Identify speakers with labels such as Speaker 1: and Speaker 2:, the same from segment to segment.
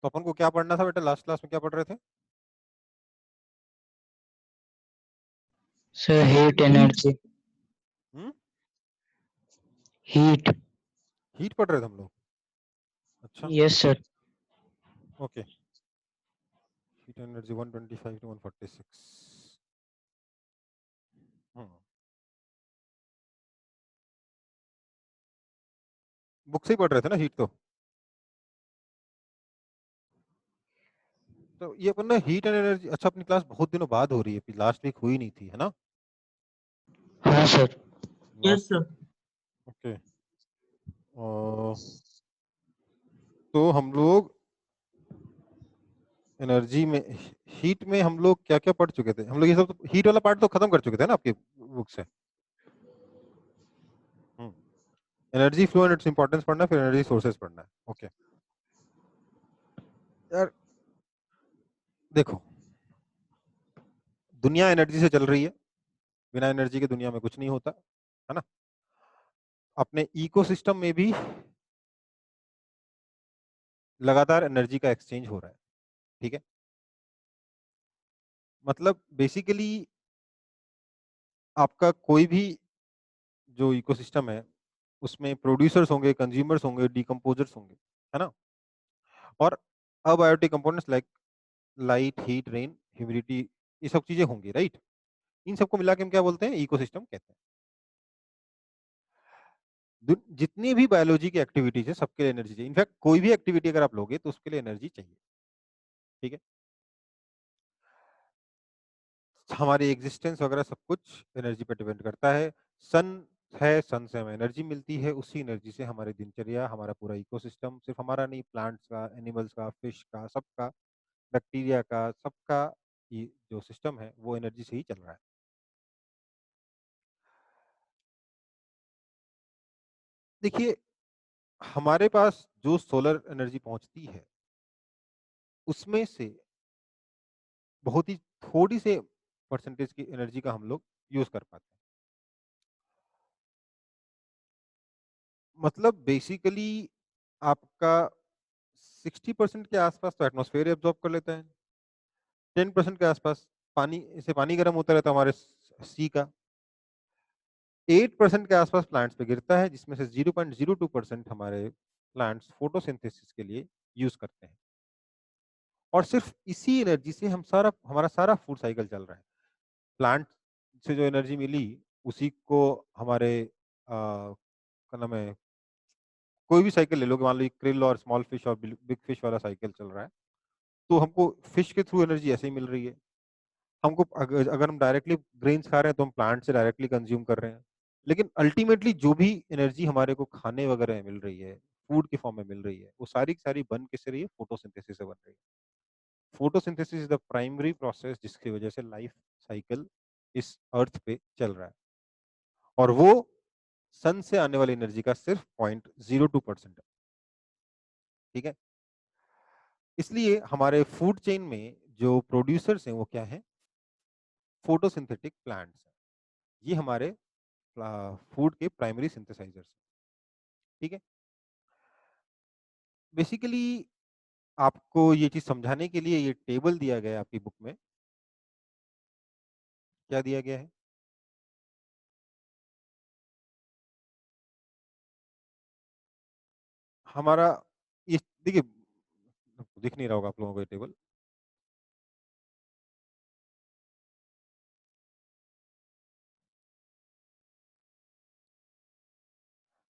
Speaker 1: तो अपन को क्या पढ़ना था बेटा, लास्ट क्लास में क्या पढ़ रहे थे?
Speaker 2: Sir heat energy. Heat.
Speaker 1: Heat पढ़ रहे थे हम लोग? अच्छा,
Speaker 2: yes sir.
Speaker 1: Okay. Heat energy 125 to 146। Book से ही पढ़ रहे थे ना हीट तो ये अपन ना हीट एंड एनर्जी। अच्छा, अपनी क्लास बहुत दिनों बाद हो रही है, लास्ट वीक हुई नहीं थी, है ना?
Speaker 2: हाँ sir.
Speaker 3: Yes
Speaker 1: last
Speaker 3: sir.
Speaker 1: Okay. तो हम लोग एनर्जी में, हीट में हम लोग क्या क्या पढ़ चुके थे? हम लोग ये सब हीट वाला पार्ट तो खत्म कर चुके थे ना आपकी बुक से। Energy flow and its importance पढ़ना है, फिर एनर्जी सोर्सेज पढ़ना है। ओके यार, देखो, दुनिया एनर्जी से चल रही है, बिना एनर्जी के दुनिया में कुछ नहीं होता, है ना? अपने इकोसिस्टम में भी लगातार एनर्जी का एक्सचेंज हो रहा है, ठीक है? मतलब बेसिकली आपका कोई भी जो इकोसिस्टम है उसमें प्रोड्यूसर्स होंगे, कंज्यूमर्स होंगे, डिकम्पोजर्स होंगे, है ना? और abiotic components like light, heat, rain, humidity, ये सब चीजें होंगी, राइट? इन सबको मिला के हम क्या बोलते हैं? इकोसिस्टम कहते हैं। जितनी भी बायोलॉजी की एक्टिविटीज है सबके लिए एनर्जी चाहिए। इनफैक्ट कोई भी एक्टिविटी अगर आप लोगे तो उसके लिए एनर्जी चाहिए, ठीक है? हमारी एग्जिस्टेंस वगैरह सब कुछ एनर्जी पर डिपेंड करता है। सन है, सन से हमें एनर्जी मिलती है, उसी एनर्जी से हमारी दिनचर्या, हमारा पूरा इकोसिस्टम, सिर्फ हमारा नहीं, प्लांट्स का, एनिमल्स का, फिश का, सबका, बैक्टीरिया का, सबका ये जो सिस्टम है वो एनर्जी से ही चल रहा है। देखिए, हमारे पास जो सोलर एनर्जी पहुंचती है उसमें से बहुत ही थोड़ी से परसेंटेज की एनर्जी का हम लोग यूज कर पाते हैं। मतलब बेसिकली आपका 60% के आसपास तो एटमॉस्फेयर एब्जॉर्ब कर लेता है, 10% के आसपास पानी से पानी गर्म होता रहता है हमारे सी का, 8% के आसपास प्लांट्स पे गिरता है, जिसमें से 0.02% हमारे प्लांट्स फोटोसिंथेसिस के लिए यूज करते हैं। और सिर्फ इसी एनर्जी से हम हमारा सारा फूड साइकिल चल रहा है। प्लांट से जो एनर्जी मिली उसी को हमारे क्या नाम है, कोई भी साइकिल ले लो, मान लो क्रिल और स्मॉल फिश और बिग फिश वाला साइकिल चल रहा है, तो हमको फिश के थ्रू एनर्जी ऐसे ही मिल रही है। हमको अगर हम डायरेक्टली ग्रेन्स खा रहे हैं तो हम प्लांट से डायरेक्टली कंज्यूम कर रहे हैं, लेकिन अल्टीमेटली जो भी एनर्जी हमारे को खाने वगैरह में मिल रही है, फूड के फॉर्म में मिल रही है, वो सारी की सारी बन किससे रही है? फोटोसिंथेसिस से बन रही है। Photosynthesis is the primary process जिसकी वजह से लाइफ साइकिल इस अर्थ पे चल रहा है, और वो सन से आने वाली एनर्जी का सिर्फ 0.02% है, ठीक है? इसलिए हमारे फूड चेन में जो प्रोड्यूसर्स हैं वो क्या है? फोटोसिंथेटिक प्लांट्स हैं। ये हमारे फूड के प्राइमरी सिंथेसाइजर्स हैं, ठीक है? बेसिकली आपको ये चीज समझाने के लिए ये टेबल दिया गया है आपकी बुक में। क्या दिया गया है? हमारा ये देखिए, दिख नहीं रहा होगा आप लोगों को ये टेबल।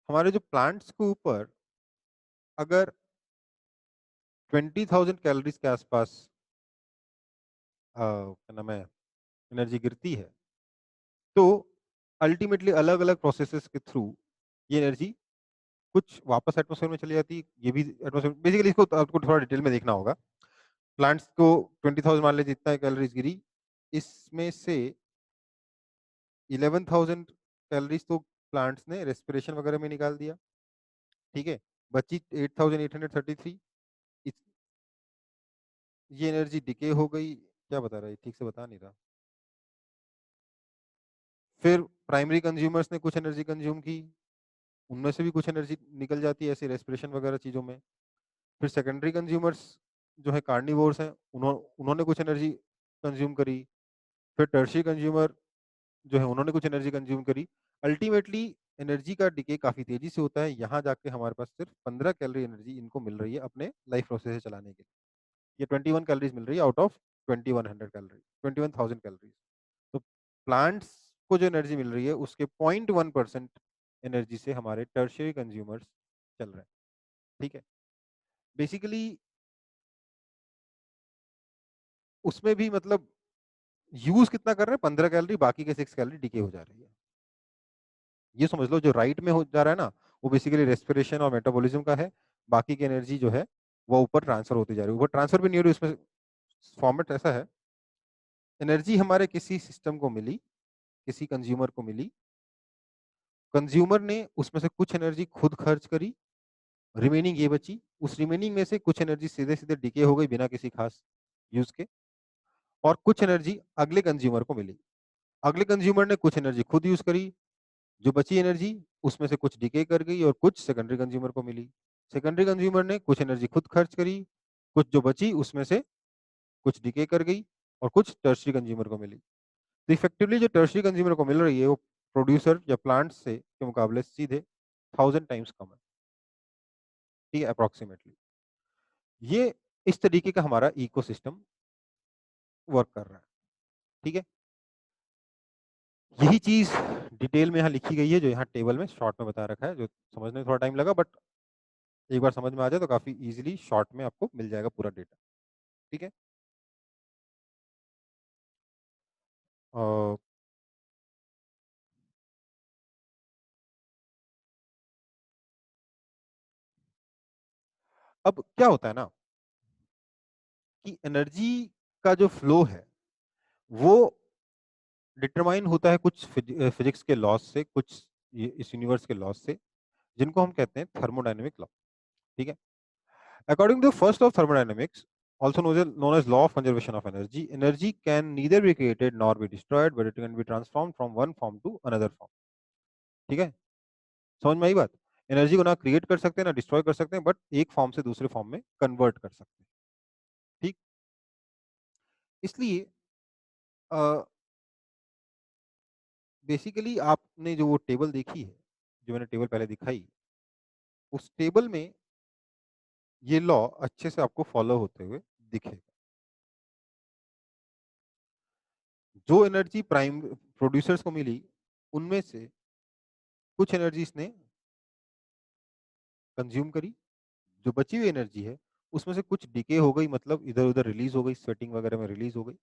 Speaker 1: हमारे जो प्लांट्स के ऊपर अगर 20,000 कैलोरीज के आसपास क्या नाम है, एनर्जी गिरती है, तो अल्टीमेटली अलग अलग प्रोसेसेस के थ्रू ये एनर्जी कुछ वापस एटमॉस्फेयर में चली जाती है, ये भी एटमॉस्फेयर। बेसिकली इसको तो आपको थोड़ा डिटेल में देखना होगा। प्लांट्स को 20,000 मान लीजिए जितना कैलोरीज गिरी, इसमें से 11,000 कैलोरीज तो प्लांट्स ने रेस्पिरेशन वगैरह में निकाल दिया, ठीक है? बची 8,833, ये एनर्जी डिके हो गई। क्या बता रहा है? ठीक से बता नहीं रहा। फिर प्राइमरी कंज्यूमर्स ने कुछ एनर्जी कंज्यूम की, उनमें से भी कुछ एनर्जी निकल जाती है ऐसे रेस्पिरेशन वगैरह चीजों में। फिर सेकेंडरी कंज्यूमर्स जो है कार्निवोर्स हैं, उन्होंने कुछ एनर्जी कंज्यूम करी, फिर टर्शियरी कंज्यूमर जो है उन्होंने कुछ एनर्जी कंज्यूम करी। अल्टीमेटली एनर्जी का डिके काफ़ी तेज़ी से होता है, यहाँ जाके हमारे पास सिर्फ 15 कैलोरी एनर्जी इनको मिल रही है अपने लाइफ प्रोसेस चलाने के लिए। ये 21 कैलोरीज़ मिल रही है आउट ऑफ 2100 कैलोरी 21,000 कैलोरीज़। तो प्लांट्स को जो एनर्जी मिल रही है उसके 0.1% एनर्जी से हमारे टर्शियरी कंज्यूमर्स चल रहे हैं, ठीक है? बेसिकली उसमें भी मतलब यूज़ कितना कर रहे हैं 15 कैलोरी, बाकी के 6 कैलोरी डिके हो जा रही है। ये समझ लो जो राइट में हो जा रहा है ना, वो बेसिकली रेस्पिरेशन और मेटाबॉलिज्म का है, बाकी की एनर्जी जो है वो ऊपर ट्रांसफर होती जा रही है। ऊपर ट्रांसफर भी नहीं हो रही, उसमें फॉर्मेट ऐसा है, एनर्जी हमारे किसी सिस्टम को मिली, किसी कंज्यूमर को मिली, कंज्यूमर ने उसमें से कुछ एनर्जी खुद खर्च करी, रिमेनिंग ये बची, उस रिमेनिंग में से कुछ एनर्जी सीधे-सीधे डिके हो गई बिना किसी खास यूज़ के, और कुछ एनर्जी अगले कंज्यूमर को मिली। अगले कंज्यूमर ने कुछ एनर्जी खुद यूज़ करी, जो बची एनर्जी उसमें से कुछ डिके कर गई और कुछ सेकेंडरी कंज्यूमर को मिली। सेकेंडरी कंज्यूमर ने कुछ एनर्जी खुद खर्च करी, कुछ जो बची उसमें से कुछ डिके कर गई और कुछ टर्शियरी कंज्यूमर को मिली। तो इफेक्टिवली जो टर्शियरी कंज्यूमर को मिल रही है वो प्रोड्यूसर या प्लांट से के मुकाबले सीधे 1000 टाइम्स कम है, ठीक है, अप्रॉक्सिमेटली। ये इस तरीके का हमारा इकोसिस्टम वर्क कर रहा है, ठीक है। यही चीज़ डिटेल में यहाँ लिखी गई है, जो यहाँ टेबल में शॉर्ट में बता रखा है, जो समझने में थोड़ा टाइम लगा, बट एक बार समझ में आ जाए तो काफ़ी ईज़िली शॉर्ट में आपको मिल जाएगा पूरा डेटा, ठीक है? अ, अब क्या होता है ना कि एनर्जी का जो फ्लो है, वो डिटरमाइन होता है कुछ फिजिक्स के लॉज़ से, कुछ ये इस यूनिवर्स के लॉज़ से, जिनको हम कहते हैं थर्मोडायनामिक लॉ, ठीक है? According to first law of thermodynamics, also known as law of conservation of energy, energy can neither be created nor be destroyed, but it can be transformed from one form to another form, ठीक है? समझ में आई बात? Energy को ना create कर सकते हैं, ना डिस्ट्रॉय कर सकते हैं, बट एक फॉर्म से दूसरे फॉर्म में कन्वर्ट कर सकते हैं, ठीक? इसलिए अ, बेसिकली आपने जो वो टेबल देखी है, जो मैंने टेबल पहले दिखाई, उस टेबल में ये लॉ अच्छे से आपको फॉलो होते हुए दिखेगा। जो एनर्जी प्राइम प्रोड्यूसर्स को मिली, उनमें से कुछ एनर्जी इसने कंज्यूम करी, जो बची हुई एनर्जी है, उसमें से कुछ डिके हो गई, मतलब इधर-उधर रिलीज़ हो गई, स्वेटिंग वगैरह में रिलीज़ हो गई,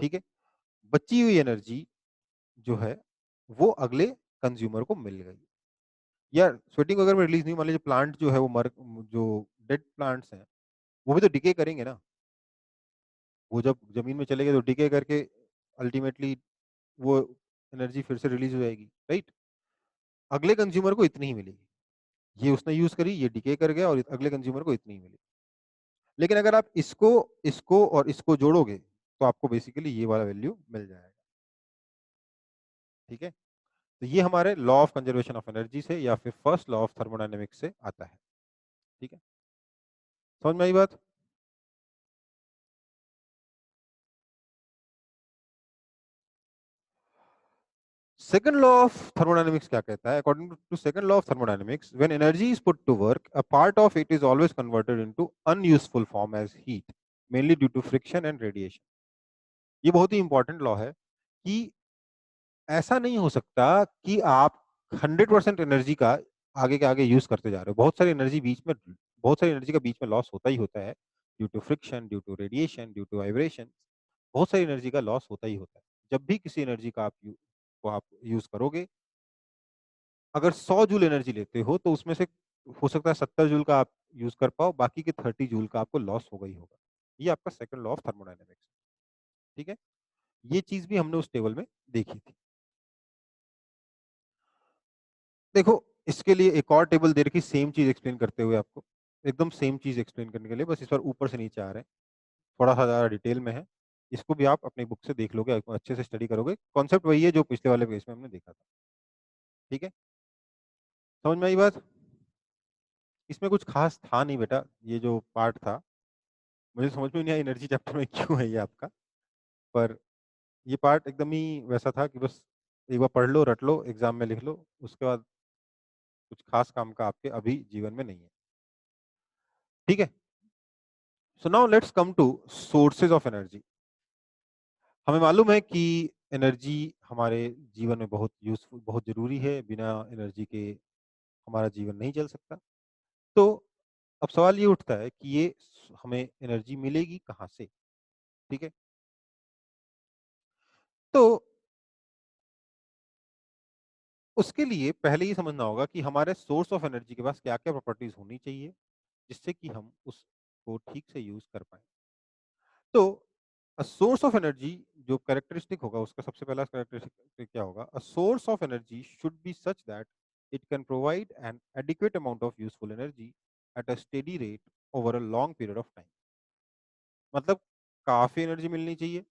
Speaker 1: ठीक है? बची हुई एनर्जी जो है, वो अगले कंज्यूमर को मिल गई। या स्वेटिंग वगैरह में रिलीज़ नहीं, मान लीजिए प्लांट जो है वो जो डेड प्लांट्स हैं, वो भी तो डिके करेंगे ना। वो जब ज़मीन में चले गए तो डिके करके अल्टीमेटली वो एनर्जी फिर से रिलीज़ हो जाएगी, राइट? अगले कंज्यूमर को इतनी ही मिलेगी। ये उसने यूज़ करी, ये डिके कर गया और अगले कंज्यूमर को इतनी ही मिली। लेकिन अगर आप इसको और इसको जोड़ोगे, तो आपको बेसिकली ये वाला वैल्यू मिल जाएगा, ठीक है? तो ये हमारे law of conservation of energy से या फिर फर्स्ट लॉ ऑफ थर्मोडायनामिक्स से आता है, ठीक है? समझ में आई बात? सेकंड लॉ ऑफ थर्मोडायनामिक्स क्या कहता है? According to second law of thermodynamics, when energy is put to work, a part of it is always converted into unuseful form as heat, mainly due to friction and radiation. ये बहुत ही important law है कि ऐसा नहीं हो सकता कि आप 100% एनर्जी का आगे के आगे यूज़ करते जा रहे हो। बहुत सारी एनर्जी का बीच में लॉस होता ही होता है, due to friction, due to radiation, due to vibration, बहुत सारी एनर्जी का लॉस होता ही होता है। जब भी किसी एनर्जी को आप यूज़ करोगे, अगर 100 जूल एनर्जी लेते हो, तो उसमें से हो सकता है 70 जूल का आप यूज़ कर पाओ, बाकी के 30 जूल का आपको लॉस होगा ही होगा। ये आपका सेकंड लॉ ऑफ थर्मोडायनामिक्स है, ठीक है? ये चीज़ भी हमने उस टेबल में देखी थी। देखो, इसके लिए एक और टेबल दे रखी सेम चीज़ एक्सप्लेन करते हुए आपको, एकदम सेम चीज़ एक्सप्लेन करने के लिए, बस इस बार ऊपर से नीचे आ रहे हैं, थोड़ा-सा ज़्यादा डिटेल में है। इसको भी आप अपनी बुक से देख लोगे, अच्छे से स्टडी करोगे, कॉन्सेप्ट वही है जो पिछले वाले पेज में हमने देखा था, ठीक है? समझ में आई बात? इसमें कुछ खास था नहीं बेटा, ये जो पार्ट था, मुझे समझ में नहीं आया एनर्जी चैप्टर में क्यों है ये आपका, पर ये पार्ट एकदम ही वैसा था कि बस एक बार पढ़ लो, रट लो, एग्ज़ाम में लिख लो, उसके बाद कुछ खास काम का आपके अभी जीवन में नहीं है। ठीक है? So now let's come to sources of energy. हमें मालूम है कि एनर्जी हमारे जीवन में बहुत यूज़फुल, बहुत ज़रूरी है, बिना एनर्जी के हमारा जीवन नहीं चल सकता। तो अब सवाल ये उठता है कि ये हमें एनर्जी मिलेगी कहाँ से? ठीक है? तो उसके लिए पहले ये समझना होगा कि हमारे सोर्स ऑफ एनर्जी के पास क्या-क्या प्रॉपर्टीज़ होनी चाहिए, जिससे कि हम उसको ठीक से यूज़ कर पाएँ। तो सोर्स ऑफ एनर्जी जो कैरेक्टरिस्टिक होगा, उसका सबसे पहला कैरेक्टरिस्टिक क्या होगा? Source of energy should be such that it can provide an adequate amount of useful energy at steady rate over a long period of time. मतलब काफ़ी एनर्जी मिलनी चाहिए,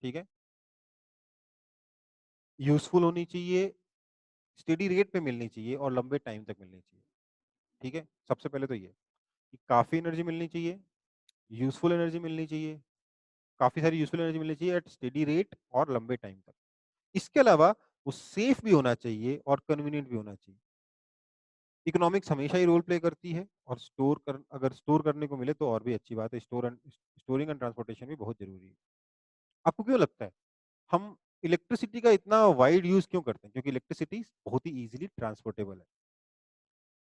Speaker 1: ठीक है? यूज़फुल होनी चाहिए, स्टेडी रेट पे मिलनी चाहिए और लंबे टाइम तक मिलनी चाहिए, ठीक है? सबसे पहले तो ये कि काफ़ी एनर्जी मिलनी चाहिए, यूज़फुल एनर्जी मिलनी चाहिए, काफ़ी सारी यूज़फुल एनर्जी मिलनी चाहिए एट स्टेडी रेट और लंबे टाइम तक। इसके अलावा वो सेफ भी होना चाहिए और कन्वीनिएंट भी होना चाहिए। इकोनॉमिक्स हमेशा ही रोल प्ले करती है और अगर स्टोर करने को मिले तो और भी अच्छी बात है। स्टोरिंग एंड ट्रांसपोर्टेशन भी बहुत ज़रूरी है। आपको क्यों लगता है हम इलेक्ट्रिसिटी का इतना वाइड यूज़ क्यों करते हैं? क्योंकि इलेक्ट्रिसिटी बहुत ही ईज़िली ट्रांसपोर्टेबल है,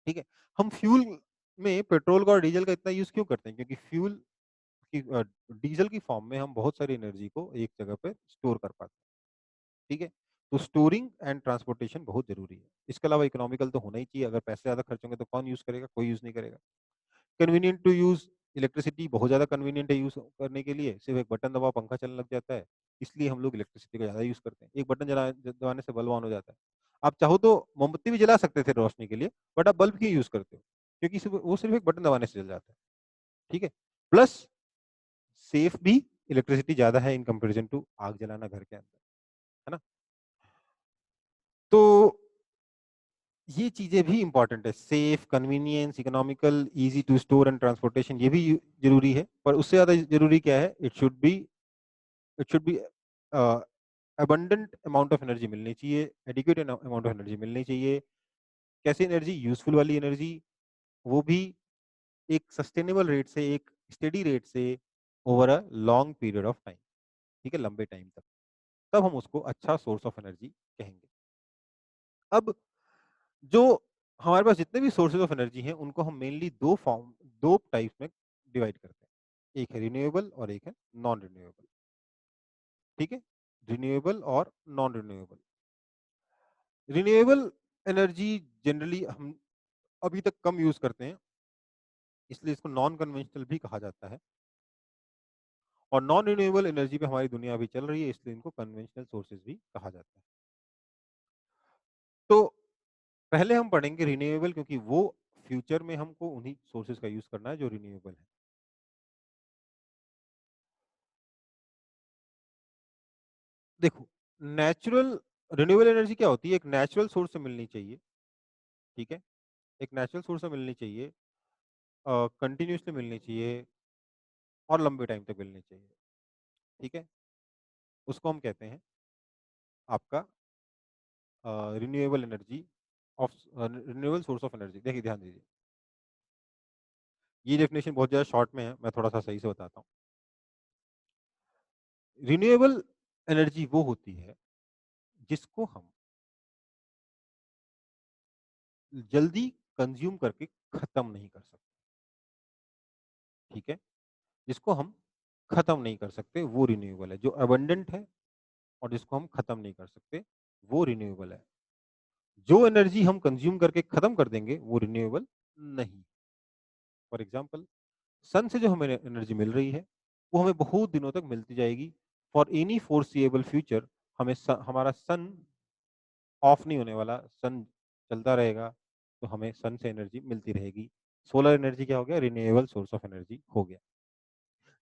Speaker 1: ठीक है? हम फ्यूल में पेट्रोल का और डीज़ल का इतना यूज़ क्यों करते हैं? क्योंकि डीज़ल की फॉर्म में हम बहुत सारी एनर्जी को एक जगह पे स्टोर कर पाते हैं, ठीक है? तो स्टोरिंग एंड ट्रांसपोर्टेशन बहुत ज़रूरी है। इसके अलावा इकोनॉमिकल तो होना ही चाहिए, अगर पैसे ज़्यादा खर्च होंगे तो कौन यूज़ करेगा? कोई यूज़ नहीं करेगा। कन्वीनिएंट टू यूज़, इलेक्ट्रिसिटी बहुत ज़्यादा कन्वीनिएंट है यूज़ करने के लिए, सिर्फ़ एक बटन दबाओ पंखा चलने लग जाता है, इसलिए हम लोग इलेक्ट्रिसिटी का ज़्यादा यूज़ करते हैं। एक बटन दबाने से बल्ब ऑन हो जाता है। आप चाहो तो मोमबत्ती भी जला सकते थे रोशनी के लिए, बट आप बल्ब क्यों यूज़ करते हो? क्योंकि सिर्फ़ एक बटन दबाने से जल जाता है, ठीक है? प्लस सेफ भी इलेक्ट्रिसिटी ज़्यादा है इन कंपैरिज़न टू आग जलाना घर के अंदर, है ना? तो ये चीज़ें भी इम्पोर्टेंट है, safe, convenience, economical, easy to store and transportation, ये भी ज़रूरी है, पर उससे ज़्यादा ज़रूरी क्या है? It should be abundant amount of energy मिलनी चाहिए, एडिक्वेट अमाउंट ऑफ एनर्जी मिलनी चाहिए। कैसी एनर्जी? यूज़फुल वाली एनर्जी, वो भी एक सस्टेनेबल रेट से, एक स्टेडी रेट से over a long period of time, ठीक है? लंबे टाइम तक। तब हम उसको अच्छा सोर्स ऑफ एनर्जी कहेंगे। अब जो हमारे पास जितने भी सोर्सेज़ ऑफ एनर्जी हैं, उनको हम मेनली 2 टाइप्स में डिवाइड करते हैं। एक है रिन्यूएबल और एक है नॉन रिन्यूएबल, ठीक है? रिन्यूएबल और non renewable. Renewable energy generally हम अभी तक कम यूज़ करते हैं, इसलिए इसको नॉन कन्वेंशनल भी कहा जाता है, और नॉन रिन्यूएबल एनर्जी पे हमारी दुनिया अभी चल रही है, इसलिए इनको कन्वेंशनल सोर्सेज़ भी कहा जाता है। तो पहले हम पढ़ेंगे रिन्यूएबल, क्योंकि वो फ्यूचर में हमको उन्हीं सोर्सेज़ का यूज़ करना है जो रिन्यूएबल है। देखो, नेचुरल रिन्यूएबल एनर्जी क्या होती है? एक नेचुरल सोर्स से मिलनी चाहिए, ठीक है? एक नेचुरल सोर्स से मिलनी चाहिए, कंटीन्यूअसली मिलनी चाहिए और लंबे टाइम तक मिलनी चाहिए, ठीक है? उसको हम कहते हैं आपका renewable energy renewable source of energy. देखिए, ध्यान दीजिए, ये डेफिनेशन बहुत ज़्यादा शॉर्ट में है, मैं थोड़ा-सा सही से बताता हूँ। रिन्यूएबल एनर्जी वो होती है जिसको हम जल्दी कंज़्यूम करके खत्म नहीं कर सकते, ठीक है? जिसको हम खत्म नहीं कर सकते, वो रिन्यूएबल है। जो अबंडेंट है और जिसको हम खत्म नहीं कर सकते, वो रिन्यूएबल है। जो एनर्जी हम कंज़्यूम करके खत्म कर देंगे, वो रिन्यूएबल नहीं। फॉर एग्ज़ाम्पल, सन से जो हमें एनर्जी मिल रही है, वो हमें बहुत दिनों तक मिलती जाएगी। फॉर एनी फोरसिएबल फ्यूचर हमारा सन ऑफ नहीं होने वाला, सन चलता रहेगा, तो हमें सन से एनर्जी मिलती रहेगी। सोलर एनर्जी क्या हो गया? रिन्यूएबल सोर्स ऑफ एनर्जी हो गया।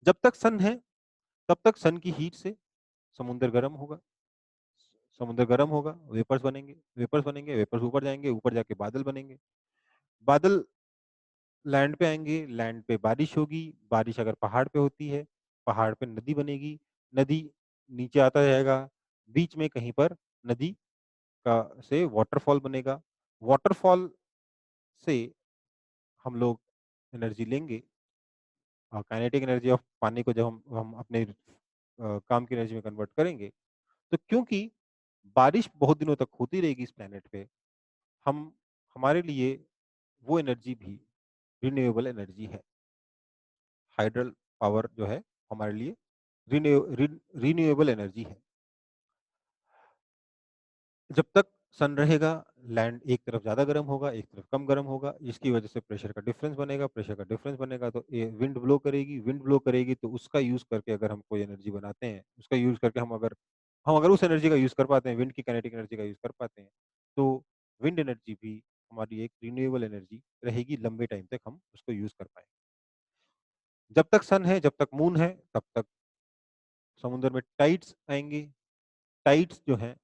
Speaker 1: जब तक सन है, तब तक सन की हीट से समुद्र गर्म होगा, समुद्र गर्म होगा, वेपर्स बनेंगे, वेपर्स ऊपर जाएँगे, ऊपर जाके बादल बनेंगे। बादल लैंड पे आएँगे, लैंड पे बारिश होगी, बारिश अगर पहाड़ पे होती है, पहाड़ पे नदी बनेगी, नदी नीचे आता जाएगा, बीच में कहीं पर नदी का से वॉटरफॉल बनेगा, वॉटरफॉल से हम लोग एनर्जी लेंगे काइनेटिक एनर्जी ऑफ पानी को जब हम अपने काम की एनर्जी में कन्वर्ट करेंगे, तो क्योंकि बारिश बहुत दिनों तक होती रहेगी इस प्लैनेट पे, हम हमारे लिए वो एनर्जी भी रिन्यूएबल एनर्जी है। हाइडल पावर जो है हमारे लिए रिन्यूएबल एनर्जी है। जब तक सन रहेगा, लैंड एक तरफ ज़्यादा गर्म होगा, एक तरफ कम गर्म होगा, जिसकी वजह से प्रेशर का डिफरेंस बनेगा, प्रेशर का डिफरेंस बनेगा तो विंड ब्लो करेगी तो उसका यूज़ करके अगर हम कोई एनर्जी बनाते हैं, उसका यूज़ करके हम अगर उस एनर्जी का यूज़ कर पाते हैं, विंड की काइनेटिक एनर्जी का यूज़ कर पाते हैं, तो विंड एनर्जी भी हमारी एक रिन्यूएबल एनर्जी रहेगी, लंबे टाइम तक हम उसको यूज़ कर पाएँगे। जब तक सन है, जब तक मून है, तब तक समुद्र में टाइड्स आएँगे, टाइड्स जो हैं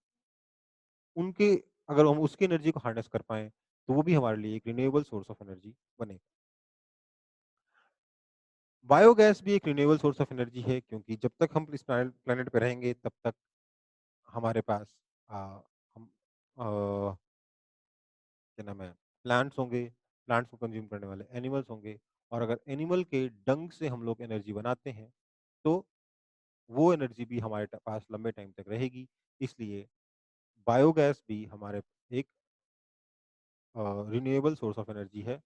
Speaker 1: उनके अगर हम उसकी एनर्जी को हार्नेस कर पाएँ, तो वो भी हमारे लिए एक रिन्यूएबल सोर्स ऑफ एनर्जी बनेगा। बायोगैस भी एक रिन्यूएबल सोर्स ऑफ एनर्जी है क्योंकि जब तक हम इस प्लैनेट पे रहेंगे तब तक हमारे पास अ, हम क्या नाम है प्लांट्स होंगे, प्लांट्स को कंज्यूम करने वाले एनिमल्स होंगे और अगर एनिमल के डंग से हम लोग एनर्जी बनाते हैं, तो वो एनर्जी भी हमारे पास लंबे टाइम तक रहेगी। इसलिए बायोगैस भी हमारे एक रिन्यूएबल सोर्स ऑफ एनर्जी है।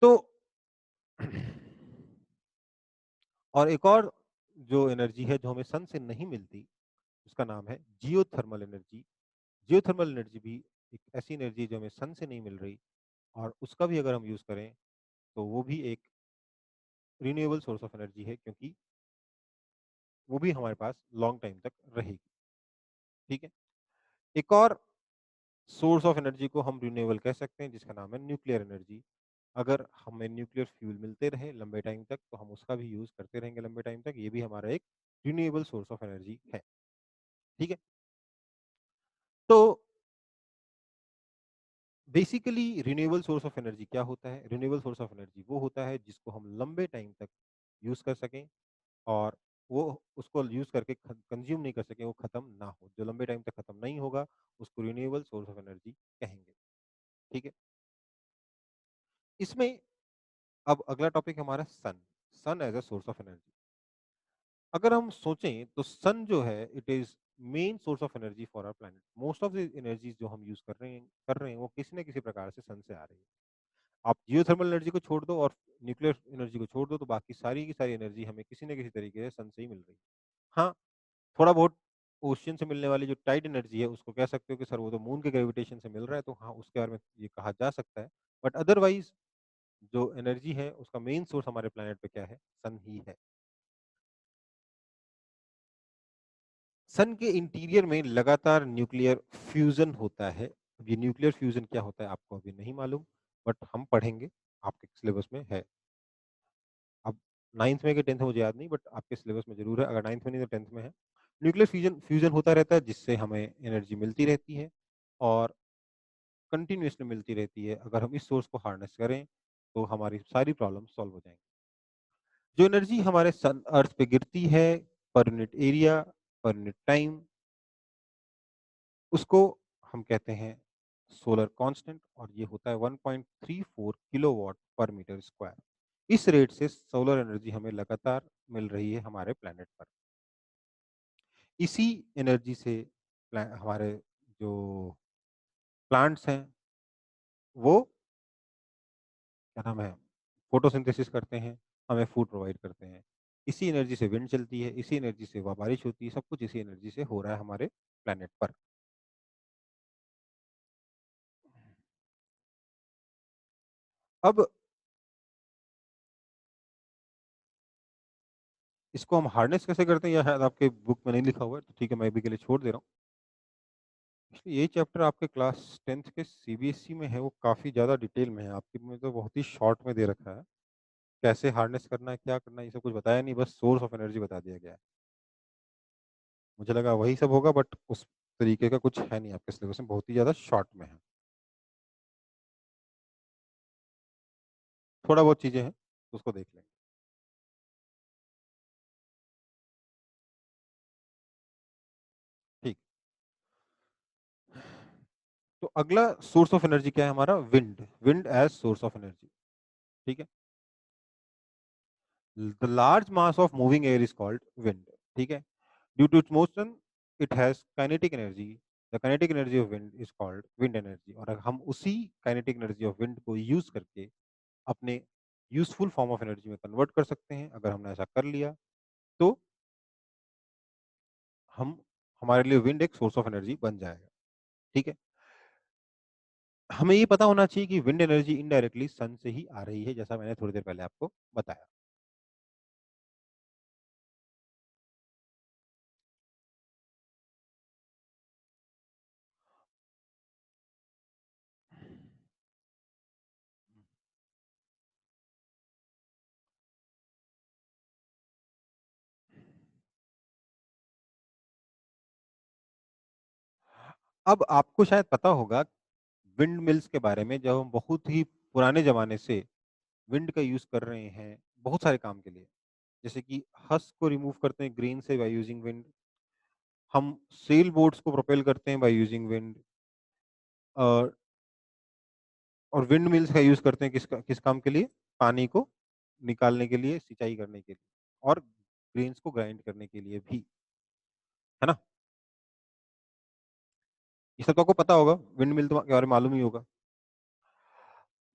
Speaker 1: तो और एक और जो एनर्जी है जो हमें सन से नहीं मिलती, उसका नाम है जियोथर्मल एनर्जी। जियोथर्मल एनर्जी भी एक ऐसी एनर्जी है जो हमें सन से नहीं मिल रही और उसका भी अगर हम यूज़ करें, तो वो भी एक रिन्यूएबल सोर्स ऑफ एनर्जी है क्योंकि वो भी हमारे पास लॉन्ग टाइम तक रहेगी, ठीक है? एक और सोर्स ऑफ एनर्जी को हम रिन्यूएबल कह सकते हैं जिसका नाम है न्यूक्लियर एनर्जी। अगर हमें न्यूक्लियर फ्यूल मिलते रहे लंबे टाइम तक, तो हम उसका भी यूज़ करते रहेंगे लंबे टाइम तक, ये भी हमारा एक रिन्यूएबल सोर्स ऑफ एनर्जी है, ठीक है? तो basically renewable source of energy क्या होता है? रिन्यूएबल सोर्स ऑफ एनर्जी वो होता है जिसको हम लंबे टाइम तक यूज़ कर सकें और वो उसको यूज़ करके कंज़्यूम नहीं कर सकें, वो खत्म ना हो। जो लंबे टाइम तक खत्म नहीं होगा, उसको रिन्यूएबल सोर्स ऑफ एनर्जी कहेंगे, ठीक है? इसमें अब अगला टॉपिक है हमारा sun, sun as a source of energy. अगर हम सोचें तो सन जो है it is main source of energy for our planet. Most of the energies जो हम यूज़ कर रहे हैं वो किसी न किसी प्रकार से सन से आ रही है। आप जियोथर्मल एनर्जी को छोड़ दो और न्यूक्लियर एनर्जी को छोड़ दो तो बाकी सारी की सारी एनर्जी हमें किसी न किसी तरीके से सन से ही मिल रही है। हाँ, थोड़ा बहुत ओशियन से मिलने वाली जो टाइड एनर्जी है उसको कह सकते हो कि सर वो तो मून के ग्रेविटेशन से मिल रहा है, तो हाँ, उसके बारे में ये कहा जा सकता है। बट अदरवाइज़ जो एनर्जी है उसका मेन सोर्स हमारे प्लैनेट पे क्या है? सन ही है। सन के इंटीरियर में लगातार न्यूक्लियर फ्यूज़न होता है। अब ये न्यूक्लियर फ्यूज़न क्या होता है आपको अभी नहीं मालूम, बट हम पढ़ेंगे, आपके सिलेबस में है। अब 9th में कि 10th में मुझे याद नहीं बट आपके सिलेबस में ज़रूर है, अगर 9th में नहीं तो 10th में है। न्यूक्लियर फ्यूज़न फ्यूज़न होता रहता है जिससे हमें एनर्जी मिलती रहती है और कंटीन्यूअसली मिलती रहती है। अगर हम इस सोर्स को हार्नेस करें, तो हमारी सारी प्रॉब्लम सॉल्व हो जाएँगी। जो एनर्जी हमारे सन अर्थ पे गिरती है per unit area, per unit time, उसको हम कहते हैं सोलर कांस्टेंट और ये होता है 1.34 किलोवाट पर मीटर स्क्वायर। इस रेट से सोलर एनर्जी हमें लगातार मिल रही है हमारे प्लैनेट पर। इसी एनर्जी से हमारे जो प्लांट्स हैं वो क्या नाम है फोटोसिंथेसिस करते हैं, हमें फूड प्रोवाइड करते हैं। इसी एनर्जी से विंड चलती है, इसी एनर्जी से वहाँ बारिश होती है, सब कुछ इसी एनर्जी से हो रहा है हमारे प्लैनेट पर। अब इसको हम हार्नेस कैसे करते हैं या शायद आपके बुक में नहीं लिखा हुआ है, तो ठीक है मैं अभी के लिए छोड़ दे रहा हूँ। एक्चुअली ये चैप्टर आपके क्लास 10th के सीबीएसई में है, वो काफ़ी ज़्यादा डिटेल में है, आपके में तो बहुत ही शॉर्ट में दे रखा है। कैसे हार्नेस करना है, क्या करना है, ये सब कुछ बताया नहीं, बस सोर्स ऑफ एनर्जी बता दिया गया है। मुझे लगा वही सब होगा बट उस तरीके का कुछ है नहीं आपके सिलेबस में, बहुत ही ज़्यादा शॉर्ट में है। थोड़ा बहुत चीज़ें हैं, उसको देख लेंगे। ठीक। तो अगला सोर्स ऑफ एनर्जी क्या है हमारा? Wind. Wind as source of energy, ठीक है? The large mass of moving air is called wind, ठीक है? Due to its motion it has kinetic energy, the kinetic energy of wind is called wind energy. और हम उसी kinetic energy of wind को use करके अपने useful form of energy में convert कर सकते हैं। अगर हमने ऐसा कर लिया, तो हम हमारे लिए विंड एक सोर्स ऑफ एनर्जी बन जाएगा, ठीक है? हमें ये पता होना चाहिए कि विंड एनर्जी इनडायरेक्टली सन से ही आ रही है, जैसा मैंने थोड़ी देर पहले आपको बताया। अब आपको शायद पता होगा विंड मिल्स के बारे में, जब हम बहुत ही पुराने ज़माने से विंड का यूज़ कर रहे हैं बहुत सारे काम के लिए। जैसे कि हस्क को रिमूव करते हैं ग्रेन से बाय यूजिंग विंड, हम सेल बोट्स को प्रोपेल करते हैं बाय यूजिंग विंड, और विंड मिल्स का यूज़ करते हैं किस काम के लिए? पानी को निकालने के लिए, सिंचाई करने के लिए, और ग्रेन्स को ग्राइंड करने के लिए भी, है ना? ये सब तो आपको पता होगा, विंड मिल तो के बारे में मालूम ही होगा।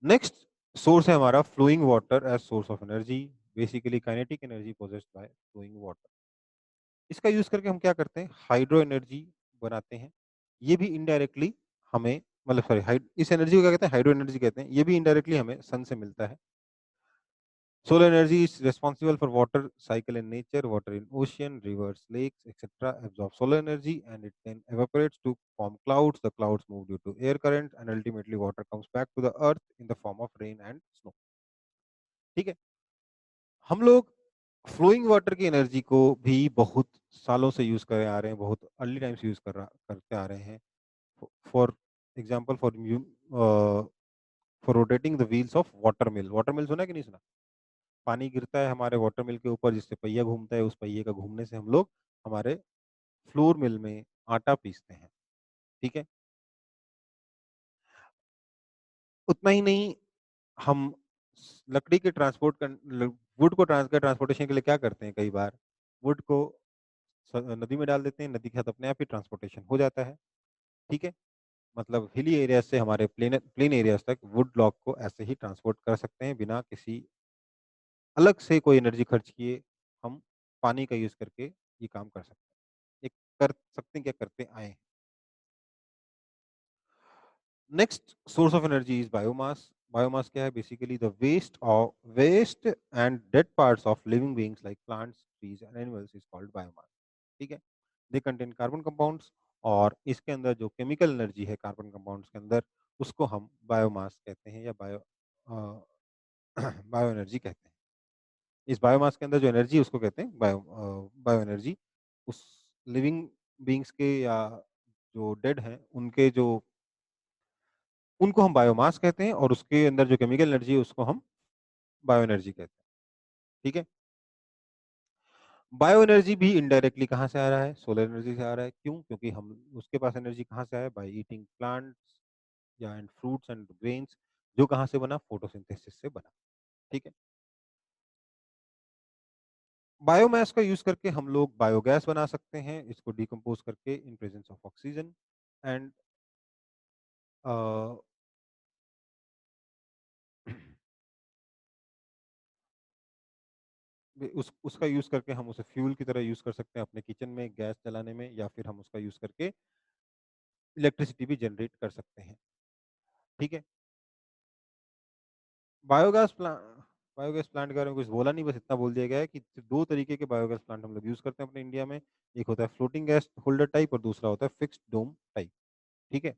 Speaker 1: नेक्स्ट सोर्स है हमारा flowing water as source of energy, basically kinetic energy possessed by flowing water. इसका यूज करके हम क्या करते हैं? हाइड्रो एनर्जी बनाते हैं। ये भी इनडायरेक्टली हमें, मतलब सॉरी, इस एनर्जी को क्या कहते हैं? हाइड्रो एनर्जी कहते हैं। ये भी इनडायरेक्टली हमें सन से मिलता है। Solar energy is responsible for water cycle in nature. Water in ocean, rivers, lakes, etc. absorb solar energy and it then evaporates to form clouds. The clouds move due to air current and ultimately water comes back to the earth in the form of rain and snow. ठीक है? हम लोग flowing water की energy को भी बहुत सालों से यूज कर आ रहे हैं, बहुत अर्ली टाइम से यूज करते आ रहे हैं। For example, for rotating the wheels of water mill. Water mill सुना कि नहीं सुना? पानी गिरता है हमारे वाटर मिल के ऊपर, जिससे पहिया घूमता है, उस पहिए का घूमने से हम लोग हमारे फ्लोर मिल में आटा पीसते हैं, ठीक है? उतना ही नहीं, हम लकड़ी के वुड को ट्रांसपोर्टेशन के लिए क्या करते हैं? कई बार वुड को नदी में डाल देते हैं, नदी के साथ अपने आप ही ट्रांसपोर्टेशन हो जाता है, ठीक है? मतलब हिली एरिया से हमारे प्लेन एरियाज तक वुड लॉग को ऐसे ही ट्रांसपोर्ट कर सकते हैं, बिना किसी अलग से कोई एनर्जी खर्च किए। हम पानी का यूज करके ये काम कर सकते हैं। एक कर सकते हैं, क्या करते आए हैं। Next source of energy is biomass. Biomass क्या है? Basically the waste and dead parts of living beings like plants, trees and animals is called biomass, ठीक है? दे कंटेन कार्बन कंपाउंड्स, और इसके अंदर जो केमिकल एनर्जी है कार्बन कंपाउंड्स के अंदर, उसको हम बायोमास कहते हैं, या बायो एनर्जी कहते हैं। इस बायोमास के अंदर जो एनर्जी है उसको कहते हैं बायो एनर्जी। उस लिविंग बीइंग्स के, या जो डेड हैं उनके जो, उनको हम बायोमास कहते हैं, और उसके अंदर जो केमिकल एनर्जी है उसको हम बायो एनर्जी कहते हैं, ठीक है? बायो एनर्जी भी इनडायरेक्टली कहाँ से आ रहा है? सोलर एनर्जी से आ रहा है। क्यों? क्योंकि हम उसके पास एनर्जी कहाँ से आया? बाय ईटिंग प्लांट्स या एंड फ्रूट्स एंड ग्रेन्स, जो कहाँ से बना? फोटोसिंथेसिस से बना, ठीक है? बायोमास का यूज करके हम लोग बायोगैस बना सकते हैं, इसको डिकम्पोज करके in presence of oxygen, and उसका यूज करके हम उसे फ्यूल की तरह यूज कर सकते हैं अपने किचन में गैस जलाने में, या फिर हम उसका यूज करके इलेक्ट्रिसिटी भी जनरेट कर सकते हैं, ठीक है? बायोगैस प्लांट बायोगैस प्लांट के बारे में कुछ बोला नहीं, बस इतना बोल दिया गया है कि दो तरीके के बायोगैस प्लांट हम लोग यूज करते हैं अपने इंडिया में। एक होता है फ्लोटिंग गैस होल्डर टाइप, और दूसरा होता है फिक्स्ड डोम टाइप, ठीक है?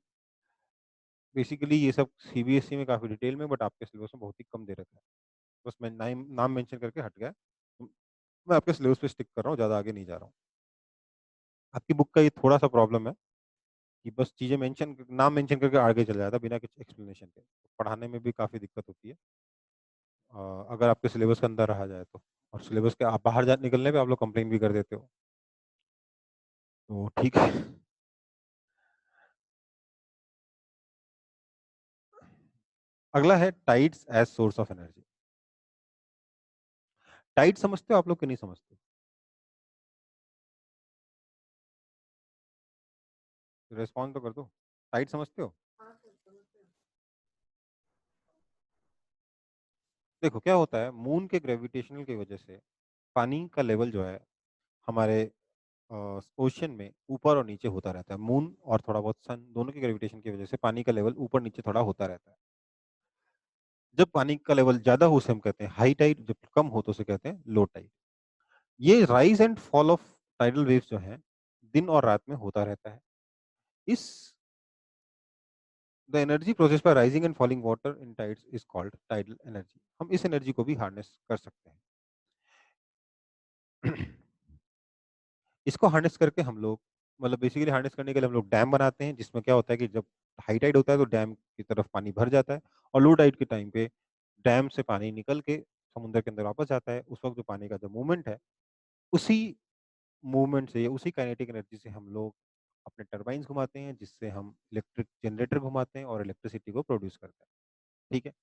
Speaker 1: बेसिकली ये सब सीबीएसई में काफी डिटेल में, बट आपके सिलेबस में बहुत ही कम दे रखा है। बस मैं नाम मेंशन करके हट गया। मैं आपके सिलेबस पे स्टिक कर रहा हूँ, ज़्यादा आगे नहीं जा रहा हूँ। आपकी बुक का ये थोड़ा-सा प्रॉब्लम है कि बस चीज़ें नाम मेंशन करके आगे चला जाता है बिना कुछ एक्सप्लेनेशन के। पढ़ाने में भी काफ़ी दिक्कत होती है। अगर आपके सिलेबस के अंदर रहा जाए तो, और सिलेबस के आप बाहर जा निकलने पे आप लोग कंप्लेन भी कर देते हो, तो ठीक है। अगला है tides as source of energy. Tide समझते हो आप लोग कि नहीं समझते? रिस्पॉन्ड तो कर दो। टाइड समझते हो? देखो क्या होता है, मून के ग्रेविटेशनल की वजह से पानी का लेवल जो है हमारे ओशन में ऊपर और नीचे होता रहता है। मून और थोड़ा बहुत सन दोनों की ग्रेविटेशन की वजह से पानी का लेवल ऊपर नीचे थोड़ा होता रहता है। जब पानी का लेवल ज्यादा हो उसे हम कहते हैं हाई टाइड, जब कम हो तो उसे कहते हैं लो टाइड। ये rise and fall of tidal waves जो है दिन और रात में होता रहता है। इस the energy process by rising and falling water in tides is called tidal energy. हम इस एनर्जी को भी हार्नेस कर सकते हैं। इसको हार्नेस करके हम लोग, मतलब बेसिकली हार्नेस करने के लिए हम लोग डैम बनाते हैं, जिसमें क्या होता है कि जब हाई टाइड होता है तो डैम की तरफ पानी भर जाता है, और लो टाइड के टाइम पे डैम से पानी निकल के समुद्र के अंदर वापस जाता है। उस वक्त जो पानी का जो मूवमेंट है, उसी मूवमेंट से, उसी काइनेटिक एनर्जी से हम लोग अपने टरबाइन्स घुमाते हैं, जिससे हम इलेक्ट्रिक जनरेटर घुमाते हैं और इलेक्ट्रिसिटी को प्रोड्यूस करते हैं। ठीक है,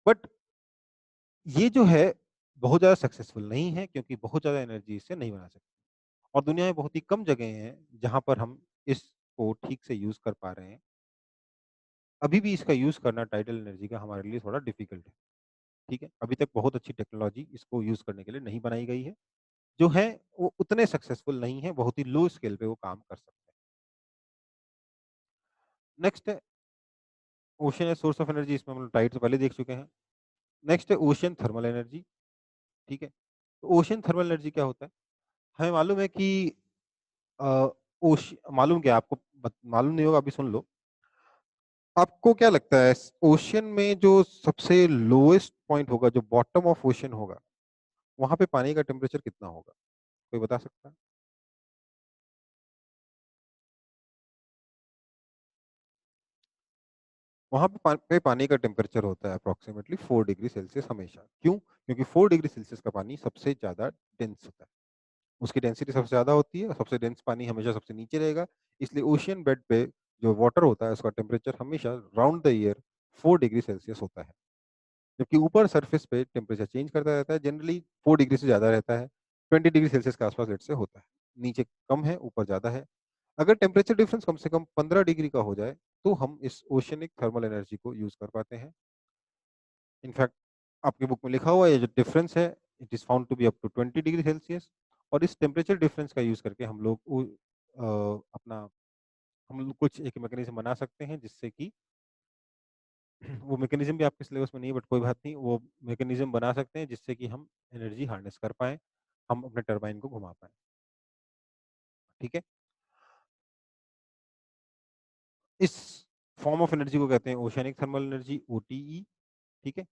Speaker 1: बट ये जो है बहुत ज़्यादा सक्सेसफुल नहीं है, क्योंकि बहुत ज़्यादा एनर्जी इससे नहीं बना सकते, और दुनिया में बहुत ही कम जगह हैं जहाँ पर हम इसको ठीक से यूज़ कर पा रहे हैं। अभी भी इसका यूज़ करना टाइडल एनर्जी का हमारे लिए थोड़ा डिफ़िकल्ट है। ठीक है? अभी तक बहुत अच्छी टेक्नोलॉजी इसको यूज़ करने के लिए नहीं बनाई गई है। जो है वो उतने सक्सेसफुल नहीं है, बहुत ही लो स्केल पे वो काम कर सकते हैं। नेक्स्ट है ocean as source of energy, इसमें हम लोग टाइड से पहले देख चुके हैं। नेक्स्ट है ओशन थर्मल एनर्जी। ठीक है? तो ओशन थर्मल एनर्जी क्या होता है? हमें मालूम है कि अ, मालूम क्या आपको, मालूम नहीं होगा, अभी सुन लो। आपको क्या लगता है ओशियन में जो सबसे लोएस्ट पॉइंट होगा, जो बॉटम ऑफ ओशियन होगा, वहां पे पानी का टेम्परेचर कितना होगा? कोई बता सकता है? वहां पे पानी का टेम्परेचर होता है अप्रोक्सीमेटली 4 डिग्री सेल्सियस हमेशा। क्यों? क्योंकि 4 डिग्री सेल्सियस का पानी सबसे ज्यादा डेंस होता है, उसकी डेंसिटी सबसे ज्यादा होती है, और सबसे डेंस पानी हमेशा सबसे नीचे रहेगा। इसलिए ओशियन बेड पे जो वाटर होता है उसका टेम्परेचर हमेशा round the year 4 degree Celsius होता है। जबकि ऊपर सरफेस पे टेम्परेचर चेंज करता रहता है, जनरली 4 डिग्री से ज़्यादा रहता है, 20 डिग्री सेल्सियस के आसपास लेट से होता है। नीचे कम है, ऊपर ज़्यादा है। अगर टेम्परेचर डिफरेंस कम से कम 15 डिग्री का हो जाए, तो हम इस ओशियनिक थर्मल एनर्जी को यूज़ कर पाते हैं। इनफैक्ट आपकी बुक में लिखा हुआ है ये जो डिफरेंस है, it is found to be up to 20 degree Celsius. और इस टेम्परेचर डिफरेंस का यूज़ करके हम लोग अपना हम लोग कुछ एक मैकेनिज्म बना सकते हैं, जिससे कि वो मैकेनिज्म भी आपके सिलेबस में नहीं है, बट कोई बात नहीं, वो मैकेनिज्म बना सकते हैं जिससे कि हम एनर्जी हार्नेस कर पाएँ, हम अपने टरबाइन को घुमा पाएँ। ठीक है? इस फॉर्म ऑफ एनर्जी को कहते हैं ओशियनिक थर्मल एनर्जी, ओटीई। ठीक है?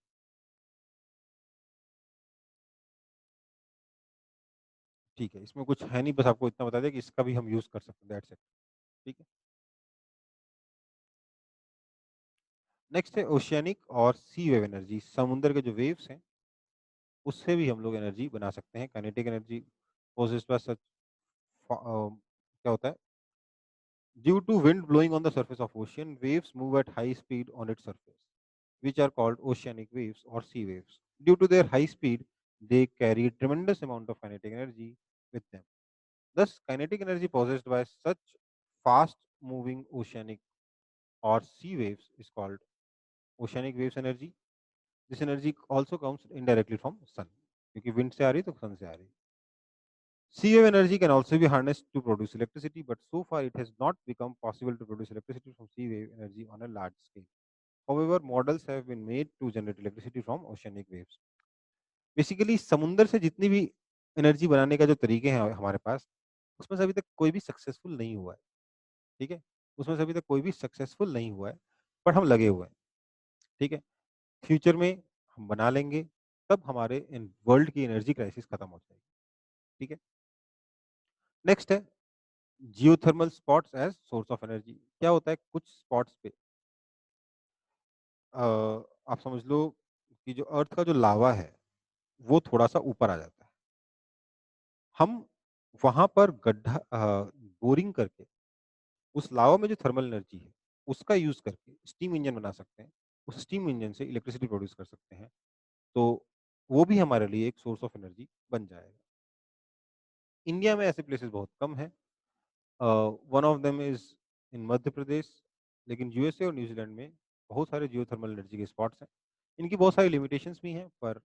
Speaker 1: ठीक है, इसमें कुछ है नहीं, बस आपको इतना बता दिया कि इसका भी हम यूज़ कर सकते हैं, दैट्स इट। ठीक है? नेक्स्ट है ओशियनिक और सी वेव एनर्जी। समुद्र के जो वेव्स हैं, उससे भी हम लोग एनर्जी बना सकते हैं। काइनेटिक एनर्जी पोजेस्ड बाय सच क्या होता है? Due to wind blowing on the surface of ocean, waves move at high speed on its surface, which are called oceanic waves or sea waves. Due to their high speed, they carry tremendous amount of kinetic energy with them. Thus, kinetic energy possessed by such fast moving oceanic or sea waves is called oceanic waves energy. This energy also comes indirectly from sun, क्योंकि wind से आ रही है तो sun से आ रही है. Sea wave energy can also be harnessed to produce electricity, but so far it has not become possible to produce electricity from sea wave energy on a large scale. However, models have been made to generate electricity from oceanic waves. Basically समुंदर से जितनी भी energy बनाने का जो तरीके हैं हमारे पास, उसमें से अभी तक कोई भी सक्सेसफुल नहीं हुआ है। ठीक है? उसमें से अभी तक कोई भी सक्सेसफुल नहीं हुआ है, पर हम लगे हुए हैं। ठीक है? फ्यूचर में हम बना लेंगे, तब हमारे इन वर्ल्ड की एनर्जी क्राइसिस खत्म हो जाएगी। ठीक है? नेक्स्ट है geothermal spots as source of energy. क्या होता है, कुछ स्पॉट्स पे आप समझ लो कि जो अर्थ का जो लावा है, वो थोड़ा-सा ऊपर आ जाता है। हम वहाँ पर बोरिंग करके उस लावा में जो थर्मल एनर्जी है, उसका यूज़ करके स्टीम इंजन बना सकते हैं। उस स्टीम इंजन से इलेक्ट्रिसिटी प्रोड्यूस कर सकते हैं। तो वो भी हमारे लिए एक सोर्स ऑफ एनर्जी बन जाएगा। इंडिया में ऐसे प्लेसेस बहुत कम हैं। One of them is in Madhya Pradesh, लेकिन यूएसए और न्यूज़ीलैंड में बहुत सारे जियोथर्मल एनर्जी के स्पॉट्स हैं। इनकी बहुत सारी लिमिटेशंस भी हैं, पर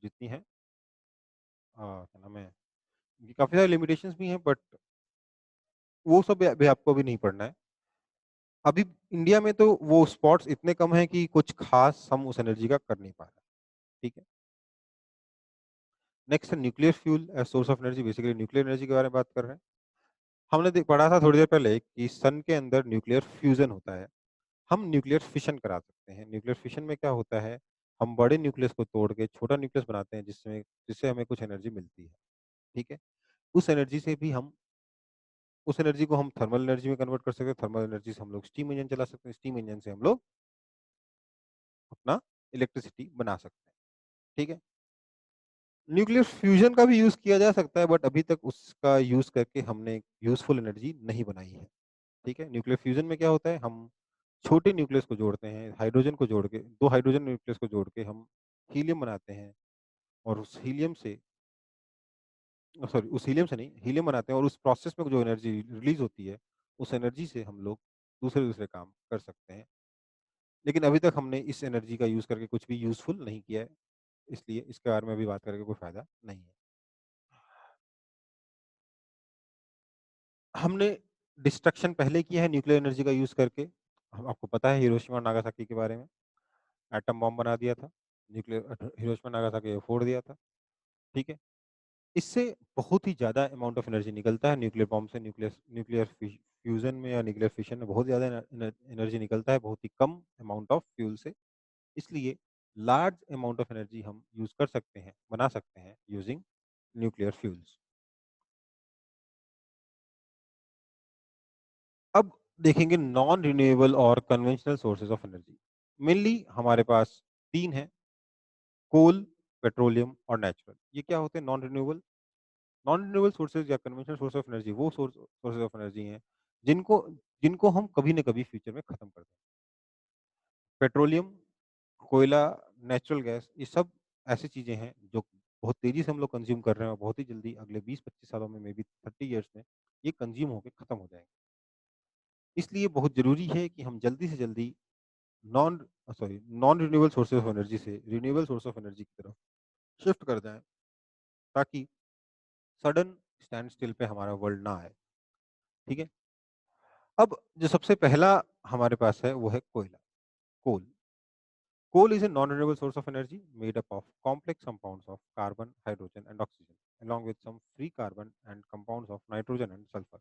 Speaker 1: जितनी हैं क्या नाम है, इनकी काफ़ी सारी लिमिटेशंस भी हैं, बट वो सब अभी आपको अभी नहीं पढ़ना है। अभी इंडिया में तो वो स्पॉट्स इतने कम हैं कि कुछ खास हम उस एनर्जी का कर नहीं पा रहे हैं, ठीक है? नेक्स्ट है nuclear fuel as source of energy, basically nuclear energy के बारे में बात कर रहे हैं। हमने पढ़ा था थोड़ी देर पहले कि सन के अंदर न्यूक्लियर फ्यूजन होता है। हम न्यूक्लियर फिशन करा सकते हैं। न्यूक्लियर फिशन में क्या होता है, हम बड़े न्यूक्लियस को तोड़ के छोटा न्यूक्लियस बनाते हैं, जिससे हमें कुछ एनर्जी मिलती है, ठीक है? उस एनर्जी से भी हम उस एनर्जी को हम थर्मल एनर्जी में कन्वर्ट कर सकते हैं। थर्मल एनर्जी से हम लोग स्टीम इंजन चला सकते हैं। स्टीम इंजन से हम लोग अपना इलेक्ट्रिसिटी बना सकते हैं, ठीक है? न्यूक्लियर फ्यूजन का भी यूज़ किया जा सकता है, बट अभी तक उसका यूज़ करके हमने यूज़फुल एनर्जी नहीं बनाई है, ठीक है? न्यूक्लियर फ्यूजन में क्या होता है, हम छोटे न्यूक्लियस को जोड़ते हैं, हाइड्रोजन को जोड़ के 2 हाइड्रोजन न्यूक्लियस को जोड़ के हम हीलियम बनाते हैं, और उस हीलियम से नहीं, हीलियम बनाते हैं, और उस प्रोसेस में जो एनर्जी रिलीज़ होती है, उस एनर्जी से हम लोग दूसरे-दूसरे काम कर सकते हैं। लेकिन अभी तक हमने इस एनर्जी का यूज़ करके कुछ भी यूज़फुल नहीं किया है, इसलिए इसके बारे में अभी बात करके कोई फ़ायदा नहीं है। हमने डिस्ट्रक्शन पहले किया है न्यूक्लियर एनर्जी का यूज़ करके। हम आपको पता है हिरोशिमा और नागासाकी के बारे में, एटम बॉम्ब बना दिया था, हिरोशिमा नागासाकी को फोड़ दिया था, ठीक है? इससे बहुत ही ज़्यादा अमाउंट ऑफ एनर्जी निकलता है न्यूक्लियर बॉम्ब से, न्यूक्लियर फ्यूज़न में या न्यूक्लियर फिशन में बहुत ज़्यादा एनर्जी निकलता है, बहुत ही कम अमाउंट ऑफ फ्यूल से। इसलिए लार्ज अमाउंट ऑफ एनर्जी हम यूज़ कर सकते हैं, बना सकते हैं यूजिंग न्यूक्लियर फ्यूल्स। अब देखेंगे नॉन रिन्यूएबल और conventional sources of energy. Mainly हमारे पास 3 हैं, कोल, पेट्रोलियम और नेचुरल। ये क्या होते हैं non renewable? Non renewable sources या कन्वेंशनल सोर्स ऑफ एनर्जी वो सोर्सेज ऑफ एनर्जी हैं जिनको जिनको हम कभी न कभी फ्यूचर में खत्म कर देंगे। पेट्रोलियम, कोयला, नेचुरल गैस, ये सब ऐसी चीज़ें हैं जो बहुत तेज़ी से हम लोग कंज़्यूम कर रहे हैं, और बहुत ही जल्दी अगले 20-25 सालों में, मे बी 30 इयर्स में ये कंज़्यूम होके खत्म हो जाएँगे। इसलिए बहुत ज़रूरी है कि हम जल्दी से जल्दी non renewable sources of energy से रिन्यूएबल सोर्स ऑफ एनर्जी की तरफ शिफ्ट कर जाएँ, ताकि सडन स्टैंड स्टिल पे हमारा वर्ल्ड ना आए, ठीक है? अब जो सबसे पहला हमारे पास है वो है कोयला, कोल। Coal is a non-renewable source of energy made up of complex compounds of carbon, hydrogen, and oxygen, along with some free carbon and compounds of nitrogen and sulfur.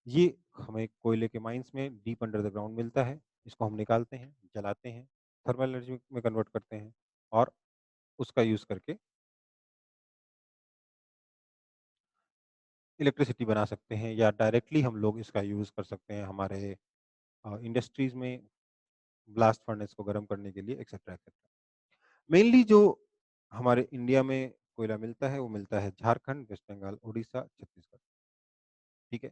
Speaker 1: ये हमें कोयले के माइंस में डीप अंडर द ग्राउंड मिलता है। इसको हम निकालते हैं, जलाते हैं, थर्मल एनर्जी में कन्वर्ट करते हैं, और उसका यूज़ करके इलेक्ट्रिसिटी बना सकते हैं, या डायरेक्टली हम लोग इसका यूज़ कर सकते हैं हमारे इंडस्ट्रीज़ में ब्लास्ट फर्नेस को गर्म करने के लिए, एक्सेट्रा, एक्सेट्रा। मेनली जो हमारे इंडिया में कोयला मिलता है, वो मिलता है झारखंड, वेस्ट बंगाल, उड़ीसा, छत्तीसगढ़, ठीक है?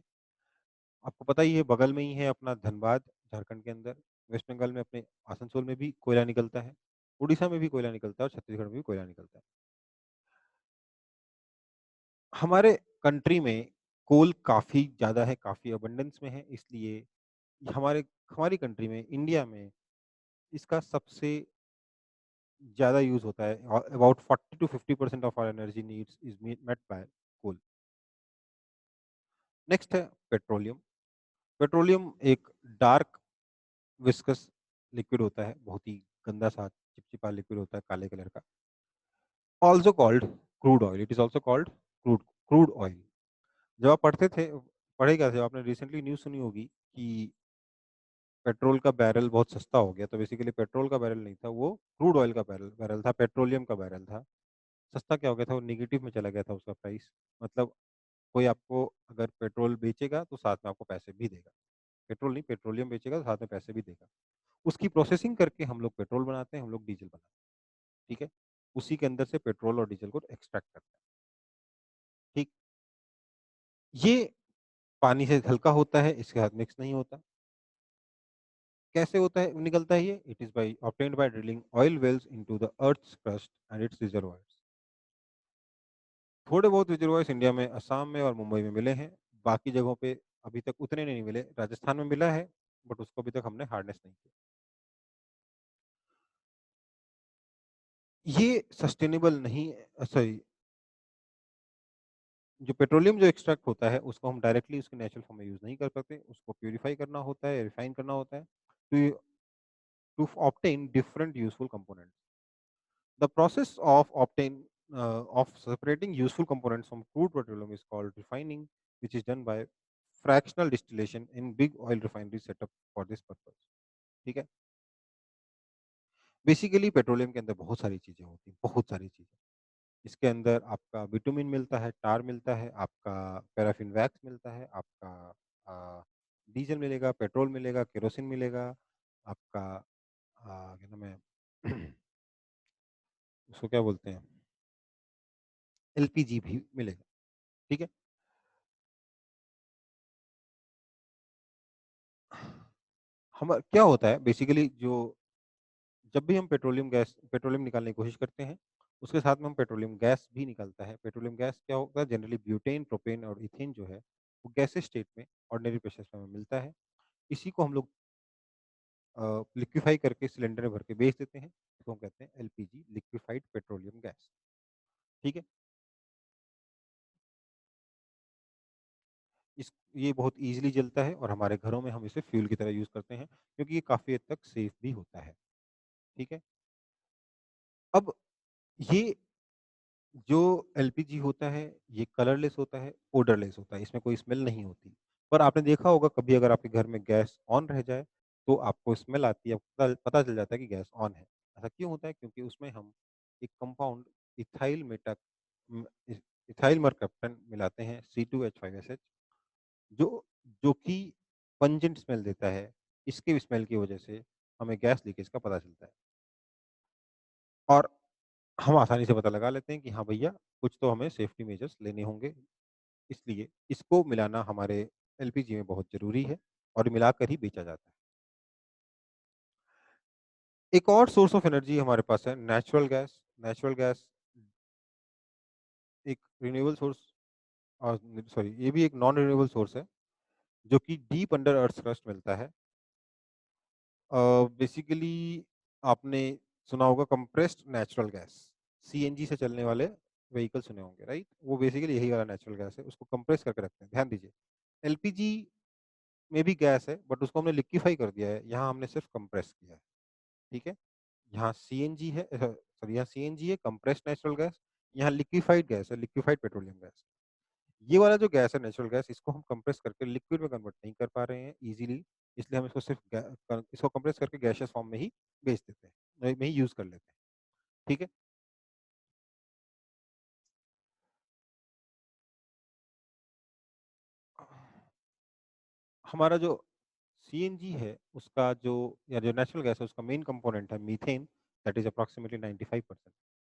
Speaker 1: आपको पता ही है बगल में ही है अपना धनबाद, झारखंड के अंदर। वेस्ट बंगाल में अपने आसनसोल में भी कोयला निकलता है, उड़ीसा में भी कोयला निकलता है, और छत्तीसगढ़ में भी कोयला निकलता है। हमारे कंट्री में कोल काफ़ी ज़्यादा है, काफ़ी अबंडेंस में है, इसलिए हमारे हमारी कंट्री में, इंडिया में इसका सबसे ज़्यादा यूज़ होता है। About 40 to 50% of our energy needs is met by coal. Next है पेट्रोलियम। पेट्रोलियम एक डार्क विस्कस लिक्विड होता है, बहुत ही गंदा सा चिपचिपा लिक्विड होता है काले कलर का। Also called crude oil, it is also called crude crude oil. जब आप पढ़े क्या थे आपने, रिसेंटली न्यूज़ सुनी होगी कि पेट्रोल का बैरल बहुत सस्ता हो गया, तो बेसिकली पेट्रोल का बैरल नहीं था वो, क्रूड ऑयल का बैरल बैरल था, पेट्रोलियम का बैरल था। सस्ता क्या हो गया था, वो नेगेटिव में चला गया था उसका प्राइस। मतलब कोई आपको अगर पेट्रोल बेचेगा तो साथ में आपको पैसे भी देगा। पेट्रोल नहीं, पेट्रोलियम बेचेगा तो साथ में पैसे भी देगा। उसकी प्रोसेसिंग करके हम लोग पेट्रोल बनाते हैं, हम लोग डीज़ल बनाते हैं, ठीक है? उसी के अंदर से पेट्रोल और डीज़ल को एक्सट्रैक्ट करते हैं, ठीक? ये पानी से हल्का होता है, इसके साथ मिक्स नहीं होता। कैसे होता है निकलता है ये? It is by obtained by drilling oil wells into the earth's crust and its reservoirs. थोड़े बहुत रिजर्वॉयर्स इंडिया में, असम में और मुंबई में मिले हैं, बाकी जगहों पे अभी तक उतने नहीं मिले। राजस्थान में मिला है, बट उसको अभी तक हमने हार्नेस नहीं किया। ये सस्टेनेबल नहीं सॉरी, जो पेट्रोलियम जो एक्सट्रैक्ट होता है, उसको हम डायरेक्टली उसके नेचुरल फॉर्म में यूज़ नहीं कर सकते, उसको प्यूरिफाई करना होता है, रिफाइन करना होता है, to obtain different useful components. The process of separating useful components from crude petroleum is called refining, which is done by fractional distillation in big oil refineries set up for this purpose. ठीक है? Basically petroleum के अंदर बहुत सारी चीज़ें होती हैं, बहुत सारी चीज़ें। इसके अंदर आपका बिटुमिन मिलता है, टार मिलता है, आपका पैराफिन वैक्स मिलता है, आपका डीज़ल मिलेगा, पेट्रोल मिलेगा, केरोसिन मिलेगा, आपका क्या नाम है उसको क्या बोलते हैं? एलपीजी भी मिलेगा, ठीक है? हम क्या होता है बेसिकली जो जब भी हम पेट्रोलियम निकालने की कोशिश करते हैं, उसके साथ में हम पेट्रोलियम गैस भी निकलता है। पेट्रोलियम गैस क्या होता है जनरली ब्यूटेन, प्रोपेन और इथेन जो है, वो गैसेस स्टेट में ऑर्डिनरी प्रोसेस में हमें मिलता है। इसी को हम लोग लिक्विफ़ाई करके सिलेंडर में भर के बेच देते हैं, इसको हम कहते हैं एलपीजी लिक्विफाइड पेट्रोलियम गैस, ठीक है? इस ये बहुत ईज़िली जलता है और हमारे घरों में हम इसे फ्यूल की तरह यूज़ करते हैं, क्योंकि ये काफ़ी हद तक सेफ भी होता है, ठीक है? अब ये जो एलपीजी होता है, ये कलरलेस होता है, ओडरलेस होता है, इसमें कोई स्मेल नहीं होती। पर आपने देखा होगा कभी अगर आपके घर में गैस ऑन रह जाए, तो आपको स्मेल आती है, आपको पता पता चल जाता है कि गैस ऑन है। ऐसा क्यों होता है? क्योंकि उसमें हम एक कंपाउंड इथाइल मेटा उम, इ इथाइल मरकप्टन मिलाते हैं C2H5SH, जो जो कि पंजेंट स्मेल देता है। इसके स्मेल की वजह से हमें गैस लीकेज का पता चलता है। और हम आसानी से पता लगा लेते हैं कि हाँ भैया, कुछ तो हमें सेफ्टी मेजर्स लेने होंगे, इसलिए इसको मिलाना हमारे एलपीजी में बहुत ज़रूरी है और मिलाकर ही बेचा जाता है। एक और सोर्स ऑफ एनर्जी हमारे पास है नेचुरल गैस। नेचुरल गैस एक रिन्यूएबल सोर्स सॉरी ये भी एक नॉन रिन्यूएबल सोर्स है, जो कि डीप अंडर अर्थ क्रस्ट मिलता है। बेसिकली आपने सुना होगा कंप्रेस्ड नेचुरल गैस, सीएनजी से चलने वाले व्हीकल सुने होंगे, राइट? वो बेसिकली यही वाला नेचुरल गैस है, उसको कंप्रेस करके रखते हैं। ध्यान दीजिए, एलपीजी में भी गैस है, बट उसको हमने लिक्विफाई कर दिया है, यहाँ हमने सिर्फ कंप्रेस किया है, ठीक है? यहाँ सीएनजी है सॉरी यहाँ सीएनजी है, कंप्रेस्ड नेचुरल गैस, यहाँ लिक्विफाइड गैस है, लिक्विफाइड पेट्रोलियम गैस। ये वाला जो गैस है नेचुरल गैस, इसको हम कंप्रेस करके लिक्विड में कन्वर्ट नहीं कर पा रहे हैं ईज़िली, इसलिए हम इसको सिर्फ इसको कंप्रेस करके गैसियस फॉर्म में ही बेच देते हैं, में ही यूज़ कर लेते हैं, ठीक है? हमारा जो सीएनजी है, उसका जो या जो नेचुरल गैस है, उसका मेन कंपोनेंट है मीथेन, दैट इज़ अप्रॉक्सिमेटली 95%।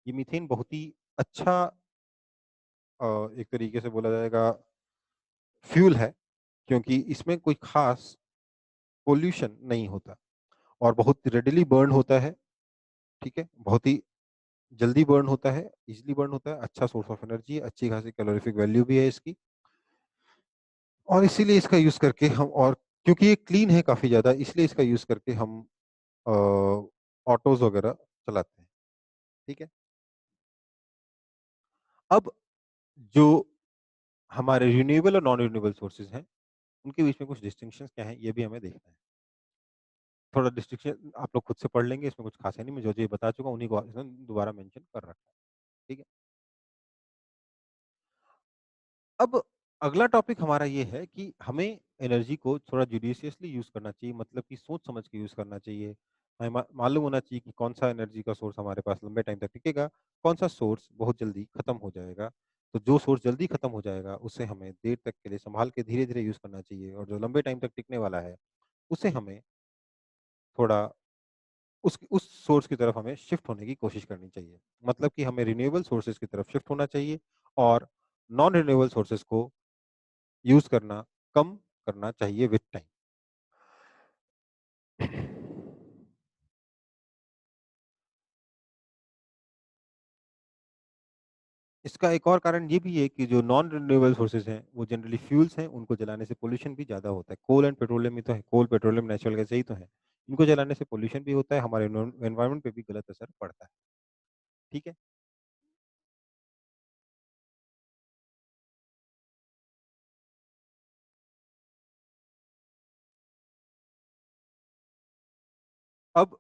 Speaker 1: ये मीथेन बहुत ही अच्छा एक तरीके से बोला जाएगा फ्यूल है, क्योंकि इसमें कोई ख़ास पॉल्यूशन नहीं होता और बहुत रेडिली बर्न होता है, ठीक है? बहुत ही जल्दी बर्न होता है, ईज़िली बर्न होता है, अच्छा सोर्स ऑफ एनर्जी है, अच्छी खासी कैलोरीफिक वैल्यू भी है इसकी और इसीलिए इसका यूज़ करके हम और क्योंकि ये क्लीन है काफ़ी ज़्यादा, इसलिए इसका यूज़ करके हम ऑटोज़ वगैरह चलाते हैं, ठीक है? अब जो हमारे रिन्यूएबल और नॉन रिन्यूएबल सोर्सेज़ हैं, उनके बीच में कुछ डिस्टिंक्शंस क्या हैं, ये भी हमें देखना है। थोड़ा डिस्टिंक्शन आप लोग खुद से पढ़ लेंगे, इसमें कुछ खास है नहीं, मैं जो-जो बता चुका हूँ, उन्हीं को इसमें दोबारा मेंशन कर रखा है, ठीक है? अब अगला टॉपिक हमारा ये है कि हमें एनर्जी को थोड़ा जुडिशियसली यूज़ करना चाहिए, मतलब कि सोच समझ के यूज़ करना चाहिए। हमें मालूम होना चाहिए कि कौन-सा एनर्जी का सोर्स हमारे पास लंबे टाइम तक टिकेगा, कौन-सा सोर्स बहुत जल्दी खत्म हो जाएगा। तो जो सोर्स जल्दी खत्म हो जाएगा, उसे हमें देर तक के लिए सँभाल के धीरे-धीरे यूज़ करना चाहिए और जो लंबे टाइम तक टिकने वाला है, उसे हमें थोड़ा उस सोर्स की तरफ हमें शिफ्ट होने की कोशिश करनी चाहिए। मतलब कि हमें रिन्यूएबल सोर्सेज़ की तरफ शिफ्ट होना चाहिए और नॉन रिन्यूएबल सोर्सेज़ को यूज़ करना कम करना चाहिए विथ टाइम। इसका एक और कारण ये भी है कि जो नॉन रिन्यूएबल सोर्सेज़ हैं, वो जनरली फ्यूल्स हैं, उनको जलाने से पॉल्यूशन भी ज़्यादा होता है। कोल एंड पेट्रोलियम ही तो है, कोल, पेट्रोलियम, नेचुरल गैस यही तो है। इनको जलाने से पॉल्यूशन भी होता है, हमारे एनवायरनमेंट पे भी गलत असर पड़ता है। ठीक है? अब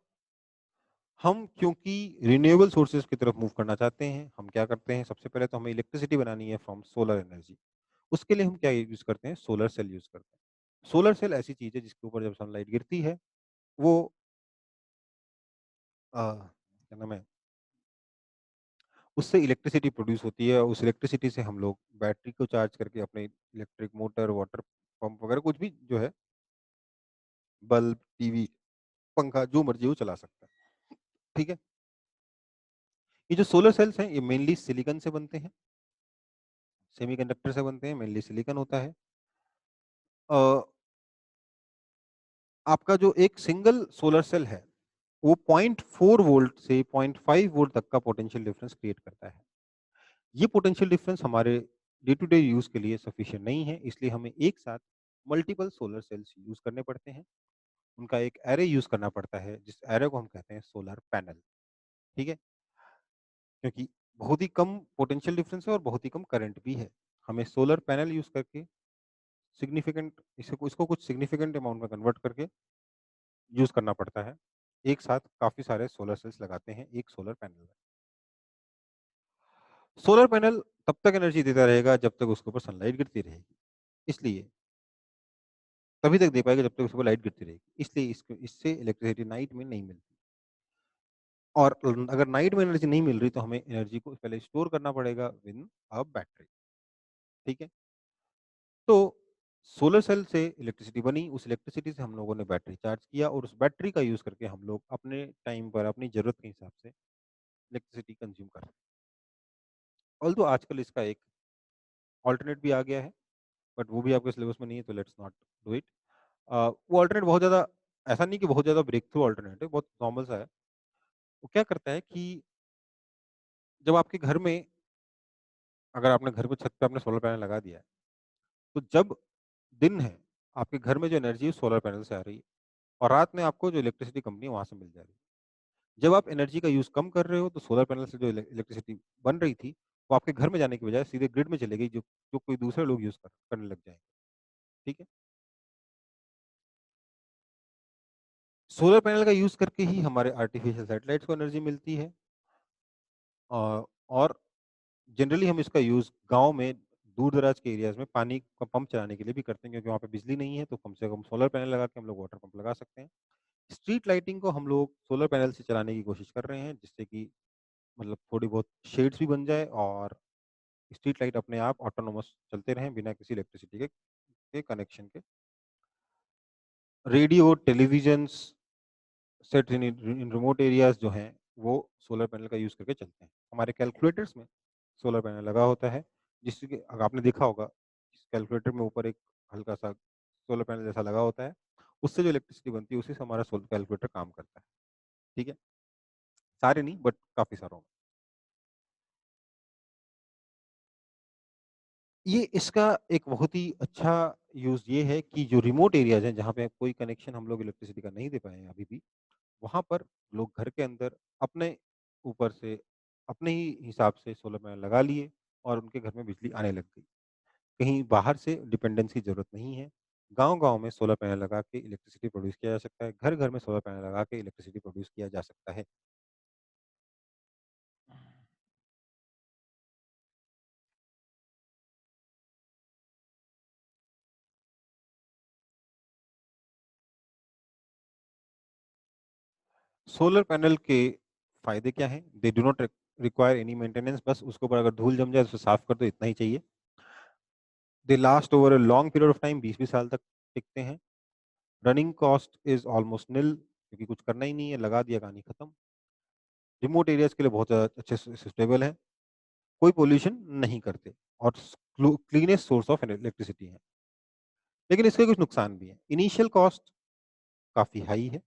Speaker 1: हम क्योंकि रिन्यूएबल सोर्सेज़ की तरफ मूव करना चाहते हैं, हम क्या करते हैं, सबसे पहले तो हमें इलेक्ट्रिसिटी बनानी है फ्रॉम सोलर एनर्जी। उसके लिए हम क्या यूज़ करते हैं, सोलर सेल यूज़ करते हैं। सोलर सेल ऐसी चीज़ है जिसके ऊपर जब सनलाइट गिरती है, वो क्या नाम है, उससे इलेक्ट्रिसिटी प्रोड्यूस होती है, उस इलेक्ट्रिसिटी से हम लोग बैटरी को चार्ज करके अपने इलेक्ट्रिक मोटर, वाटर पंप वगैरह कुछ भी जो है, बल्ब, टीवी, पंखा जो मर्ज़ी वो चला सकता है। ठीक है? ये जो सोलर सेल्स हैं, ये मेनली सिलिकॉन से बनते हैं, सेमीकंडक्टर से बनते हैं, मेनली सिलिकॉन होता है। अ, आपका जो एक सिंगल सोलर सेल है, वो 0.4 वोल्ट से 0.5 वोल्ट तक का पोटेंशियल डिफरेंस क्रिएट करता है। ये पोटेंशियल डिफरेंस हमारे डे टू डे यूज़ के लिए सफिशिएंट नहीं है, इसलिए हमें एक साथ मल्टीपल सोलर सेल्स यूज़ करने पड़ते हैं। उनका एक एरे यूज़ करना पड़ता है, जिस एरे को हम कहते हैं सोलर पैनल, ठीक है? क्योंकि बहुत ही कम पोटेंशियल डिफरेंस है और बहुत ही कम करंट भी है। हमें सोलर पैनल यूज़ करके सिग्निफिकेंट इसको कुछ सिग्निफिकेंट अमाउंट में कन्वर्ट करके यूज़ करना पड़ता है। एक साथ काफ़ी सारे सोलर सेल्स लगाते हैं एक सोलर पैनल में। सोलर पैनल तब तक एनर्जी देता रहेगा जब तक उसके ऊपर सनलाइट गिरती रहेगी। इसलिए तभी तक दे पाएगा जब तक उसके ऊपर लाइट गिरती रहेगी। इसलिए इसको इससे इलेक्ट्रिसिटी नाइट में नहीं मिलती। और अगर नाइट में एनर्जी नहीं मिल रही तो हमें एनर्जी को पहले स्टोर करना पड़ेगा विद अ बैटरी, ठीक है? तो सोलर सेल से इलेक्ट्रिसिटी बनी, उस इलेक्ट्रिसिटी से हम लोगों ने बैटरी चार्ज किया और उस बैटरी का यूज़ करके हम लोग अपने टाइम पर अपनी ज़रूरत के हिसाब से इलेक्ट्रिसिटी कंज़्यूम कर सकते हैं। ऑल्दो आजकल इसका एक अल्टरनेट भी आ गया है, बट वो भी आपके सिलेबस में नहीं है तो लेट्स नॉट डू इट। वो अल्टरनेट बहुत ज़्यादा ऐसा नहीं कि बहुत ज़्यादा ब्रेक थ्रू अल्टरनेट है, बहुत नॉर्मल सा है। वो क्या करता है कि जब आपके घर में अगर आपने घर पे छत पे आपने सोलर पैनल लगा दिया है, तो जब दिन है, आपके घर में जो एनर्जी है सोलर पैनल से आ रही है और रात में आपको जो इलेक्ट्रिसिटी कंपनी है वहाँ से मिल जा रही है। जब आप एनर्जी का यूज़ कम कर रहे हो तो सोलर पैनल से जो इलेक्ट्रिसिटी बन रही थी, वो आपके घर में जाने की बजाय सीधे ग्रिड में चली गई जो जो कोई दूसरे लोग यूज़ करने लग जाएँगे, ठीक है? सोलर पैनल का यूज़ करके ही हमारे आर्टिफिशियल सैटेलाइट्स को एनर्जी मिलती है और जनरली हम इसका यूज़ गाँव में दूर-दराज के एरियाज़ में पानी का पंप चलाने के लिए भी करते हैं क्योंकि वहाँ पे बिजली नहीं है, तो कम से कम सोलर पैनल लगा के हम लोग वाटर पंप लगा सकते हैं। स्ट्रीट लाइटिंग को हम लोग सोलर पैनल से चलाने की कोशिश कर रहे हैं जिससे कि मतलब थोड़ी बहुत शेड्स भी बन जाए और स्ट्रीट लाइट अपने आप ऑटोनोमस चलते रहें बिना किसी इलेक्ट्रिसिटी के कनेक्शन के। रेडियो, टेलीविज़न्स सेट इन रिमोट एरियाज़ जो हैं, वो सोलर पैनल का यूज़ करके चलते हैं। हमारे कैलकुलेटर्स में सोलर पैनल लगा होता है, जिससे कि अगर आपने देखा होगा, कैलकुलेटर में ऊपर एक हल्का-सा सोलर पैनल जैसा लगा होता है, उससे जो इलेक्ट्रिसिटी बनती है, उसी से हमारा सोल कैलकुलेटर काम करता है, ठीक है? सारे नहीं बट काफ़ी सारों में। ये इसका एक बहुत ही अच्छा यूज़ ये है कि जो रिमोट एरियाज़ हैं, जहाँ पे कोई कनेक्शन हम लोग इलेक्ट्रिसिटी का नहीं दे पाए हैं अभी भी, वहाँ पर लोग घर के अंदर अपने ऊपर से अपने ही हिसाब से सोलर पैनल लगा लिए और उनके घर में बिजली आने लग गई। कहीं बाहर से डिपेंडेंस की ज़रूरत नहीं है। गाँव-गाँव में सोलर पैनल लगा के इलेक्ट्रिसिटी प्रोड्यूस किया जा सकता है। घर-घर में सोलर पैनल लगा के इलेक्ट्रिसिटी प्रोड्यूस किया जा सकता है। सोलर पैनल के फ़ायदे क्या हैं? They do not require any maintenance, बस उसके ऊपर अगर धूल जम जाए तो उसे साफ कर दो, इतना ही चाहिए। They last over a long period of time, 20-20 साल तक टिकते हैं। Running cost is almost nil. क्योंकि कुछ करना ही नहीं है, लगा दिया, कहानी खत्म। रिमोट एरियाज़ के लिए बहुत अच्छे स्टेबल है, कोई पॉल्यूशन नहीं करते और क्लीनेस्ट सोर्स ऑफ इलेक्ट्रिसिटी है। लेकिन इसके कुछ नुकसान भी हैं। इनिशियल कॉस्ट काफ़ी हाई है।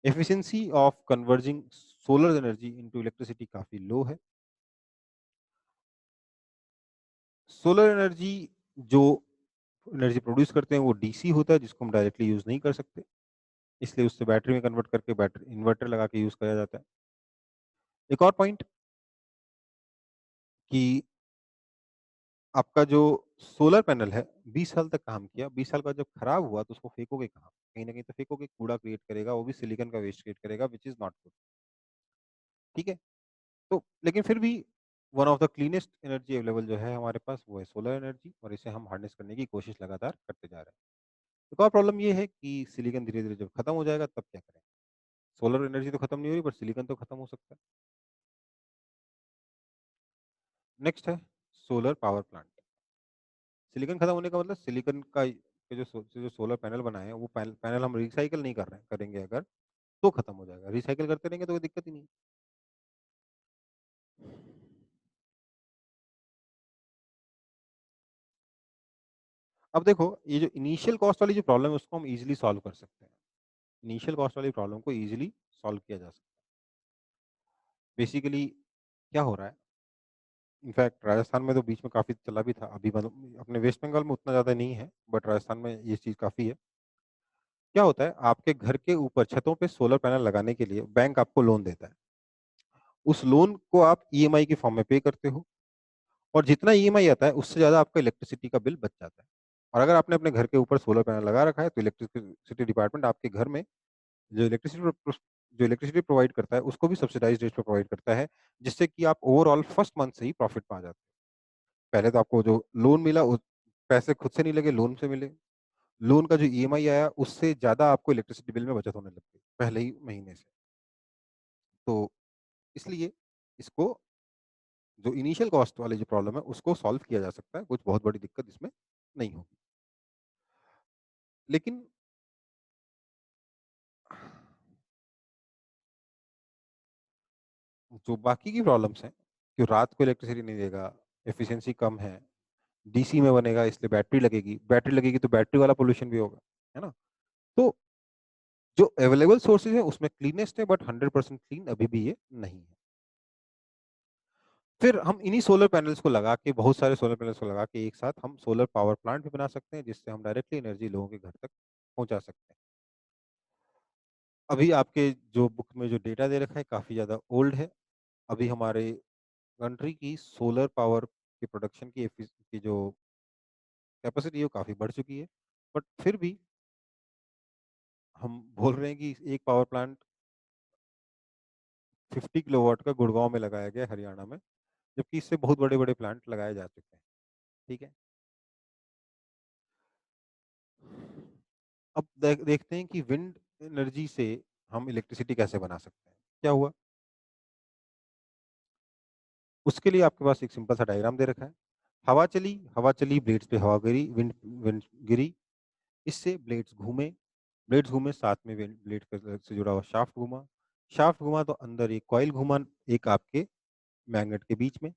Speaker 1: Efficiency of converging solar energy into electricity काफ़ी लो है। सोलर एनर्जी जो एनर्जी प्रोड्यूस करते हैं वो डीसी होता है, जिसको हम डायरेक्टली यूज़ नहीं कर सकते। इसलिए उससे बैटरी में कन्वर्ट करके बैटरी इन्वर्टर लगा के यूज़ किया जाता है। एक और पॉइंट कि आपका जो सोलर पैनल है 20 साल तक काम किया, 20 साल बाद जब खराब हुआ तो उसको फेंकोगे कहाँ? कहीं न कहीं तो फेंकोगे, कूड़ा क्रिएट करेगा, वो भी सिलिकॉन का वेस्ट क्रिएट करेगा व्हिच इज़ नॉट गुड। ठीक है? तो लेकिन फिर भी one of the cleanest energy available जो है हमारे पास वो है सोलर एनर्जी और इसे हम हार्नेस करने की कोशिश लगातार करते जा रहे हैं। एक और प्रॉब्लम ये है कि सिलिकॉन धीरे-धीरे जब खत्म हो जाएगा तब क्या करें? सोलर एनर्जी तो खत्म नहीं हो रही बट सिलिकॉन तो खत्म हो सकता है। नेक्स्ट है सोलर पावर प्लांट। सिलिकॉन खत्म होने का मतलब सिलिकॉन का के जो सोलर पैनल बनाए हैं वो पैनल हम रिसाइकिल नहीं कर रहे हैं, करेंगे अगर तो खत्म हो जाएगा। रिसाइकिल करते रहेंगे तो कोई दिक्कत ही नहीं। अब देखो ये जो इनिशियल कॉस्ट वाली जो प्रॉब्लम है उसको हम ईज़िली सॉल्व कर सकते हैं। इनिशियल कॉस्ट वाली प्रॉब्लम को ईज़िली सॉल्व किया जा सकता है। बेसिकली क्या हो रहा है, इनफैक्ट राजस्थान में तो बीच में काफ़ी चला भी था, अभी मतलब अपने वेस्ट बंगाल में उतना ज़्यादा नहीं है, बट राजस्थान में ये चीज़ काफ़ी है। क्या होता है, आपके घर के ऊपर छतों पे सोलर पैनल लगाने के लिए बैंक आपको लोन देता है। उस लोन को आप ईएमआई के फॉर्म में पे करते हो और जितना ईएमआई आता है, उससे ज़्यादा आपका इलेक्ट्रिसिटी का बिल बच जाता है। और अगर आपने अपने घर के ऊपर सोलर पैनल लगा रखा है, तो इलेक्ट्रिसिटी डिपार्टमेंट आपके घर में जो इलेक्ट्रिसिटी प्रोवाइड करता है, उसको भी सब्सिडाइज़्ड रेट पे प्रोवाइड करता है, जिससे कि आप ओवरऑल फर्स्ट मंथ से ही प्रॉफिट में आ जाते हैं। पहले तो आपको जो लोन मिला, उस पैसे खुद से नहीं लगे, लोन से मिले। लोन का जो ईएमआई आया, उससे ज़्यादा आपको इलेक्ट्रिसिटी बिल में बचत होने लग गई, पहले ही महीने से। तो इसलिए इसको जो इनिशियल कॉस्ट वाली जो प्रॉब्लम है, उसको सॉल्व किया जा सकता है, कुछ बहुत बड़ी दिक्कत इसमें नहीं होगी। लेकिन जो बाकी की प्रॉब्लम्स हैं, कि रात को इलेक्ट्रिसिटी नहीं देगा, एफिशिएंसी कम है, डीसी में बनेगा इसलिए बैटरी लगेगी तो बैटरी वाला पॉल्यूशन भी होगा, है ना? तो जो अवेलेबल सोर्सेज़ हैं उसमें क्लीनेस्ट है बट 100% क्लीन अभी भी ये नहीं है। फिर हम इन्हीं सोलर पैनल्स को लगा के बहुत सारे सोलर पैनल्स को लगा के एक साथ हम सोलर पावर प्लांट भी बना सकते हैं जिससे हम डायरेक्टली एनर्जी लोगों के घर तक पहुंचा सकते हैं। अभी आपके जो बुक में जो डेटा दे रखा है काफ़ी ज़्यादा ओल्ड है। अभी हमारे कंट्री की सोलर पावर की प्रोडक्शन की जो कैपेसिटी है वो काफ़ी बढ़ चुकी है। बट फिर भी हम बोल रहे हैं कि एक पावर प्लांट 50 किलोवाट का गुड़गाँव में लगाया गया है हरियाणा में, जबकि इससे बहुत बड़े-बड़े प्लांट लगाए जा चुके हैं। ठीक है? अब देखते हैं कि विंड एनर्जी से हम इलेक्ट्रिसिटी कैसे बना सकते हैं। क्या हुआ? उसके लिए आपके पास एक सिंपल सा डायग्राम दे रखा है। हवा चली ब्लेड्स पे हवा गिरी, विंड विंड गिरी, इससे ब्लेड्स घूमे साथ में ब्लेड से जुड़ा हुआ शाफ्ट घूमा तो अंदर एक कॉइल घूमा, एक आपके मैग्नेट के बीच में।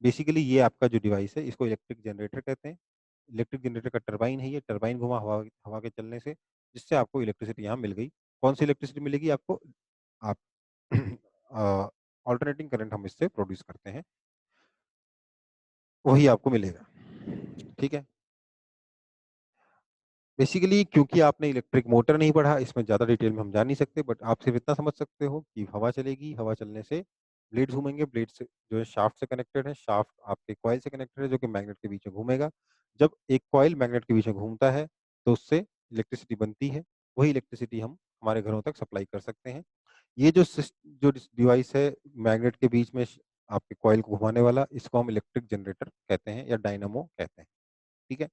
Speaker 1: बेसिकली ये आपका जो डिवाइस है इसको इलेक्ट्रिक जनरेटर कहते हैं। इलेक्ट्रिक जनरेटर का टरबाइन है ये, टरबाइन घुमा हवा हवा के चलने से, जिससे आपको इलेक्ट्रिसिटी यहाँ मिल गई। कौन सी इलेक्ट्रिसिटी मिलेगी आपको? आप अल्टरनेटिंग करंट हम इससे प्रोड्यूस करते हैं, वही आपको मिलेगा। ठीक है? बेसिकली क्योंकि आपने इलेक्ट्रिक मोटर नहीं पढ़ा, इसमें ज़्यादा डिटेल में हम जा नहीं सकते, बट आप सिर्फ इतना समझ सकते हो कि हवा चलेगी, हवा चलने से ब्लेड्स घूमेंगे, ब्लेड्स से जो है शाफ्ट से कनेक्टेड है, शाफ्ट आपके कॉइल से कनेक्टेड है जो कि मैग्नेट के बीच में घूमेगा। जब एक कॉइल मैग्नेट के बीच में घूमता है, तो उससे इलेक्ट्रिसिटी बनती है, वही इलेक्ट्रिसिटी हम हमारे घरों तक सप्लाई कर सकते हैं। ये जो डिवाइस है मैग्नेट के बीच में आपके कॉइल को घुमाने वाला, इसको हम इलेक्ट्रिक जनरेटर कहते हैं या डायनामो कहते हैं। ठीक है?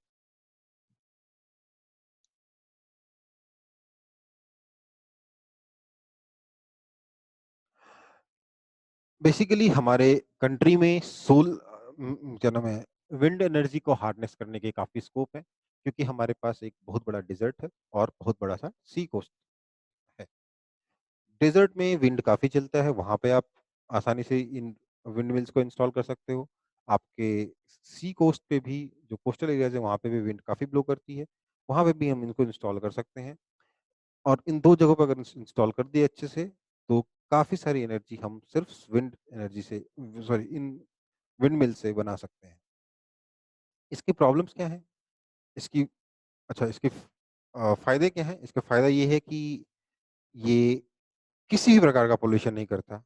Speaker 1: बेसिकली हमारे कंट्री में क्या नाम है, विंड एनर्जी को हार्नेस करने के काफ़ी स्कोप है, क्योंकि हमारे पास एक बहुत बड़ा डेज़र्ट है और बहुत बड़ा-सा सी कोस्ट। डेजर्ट में विंड काफ़ी चलता है, वहाँ पे आप आसानी से इन विंड मिल्स को इंस्टॉल कर सकते हो। आपके सी कोस्ट पे भी जो कोस्टल एरियाज़ है वहाँ पे भी विंड काफ़ी ब्लो करती है, वहाँ पे भी हम इनको इंस्टॉल कर सकते हैं। और इन 2 जगहों पे अगर इंस्टॉल कर दिए अच्छे से, तो काफ़ी सारी एनर्जी हम सिर्फ विंड एनर्जी से सॉरी इन विंड मिल से बना सकते हैं। इसकी प्रॉब्लम्स क्या हैं? इसकी अच्छा इसके फ़ायदे क्या हैं? इसका फ़ायदा ये है कि ये किसी भी प्रकार का पॉल्यूशन नहीं करता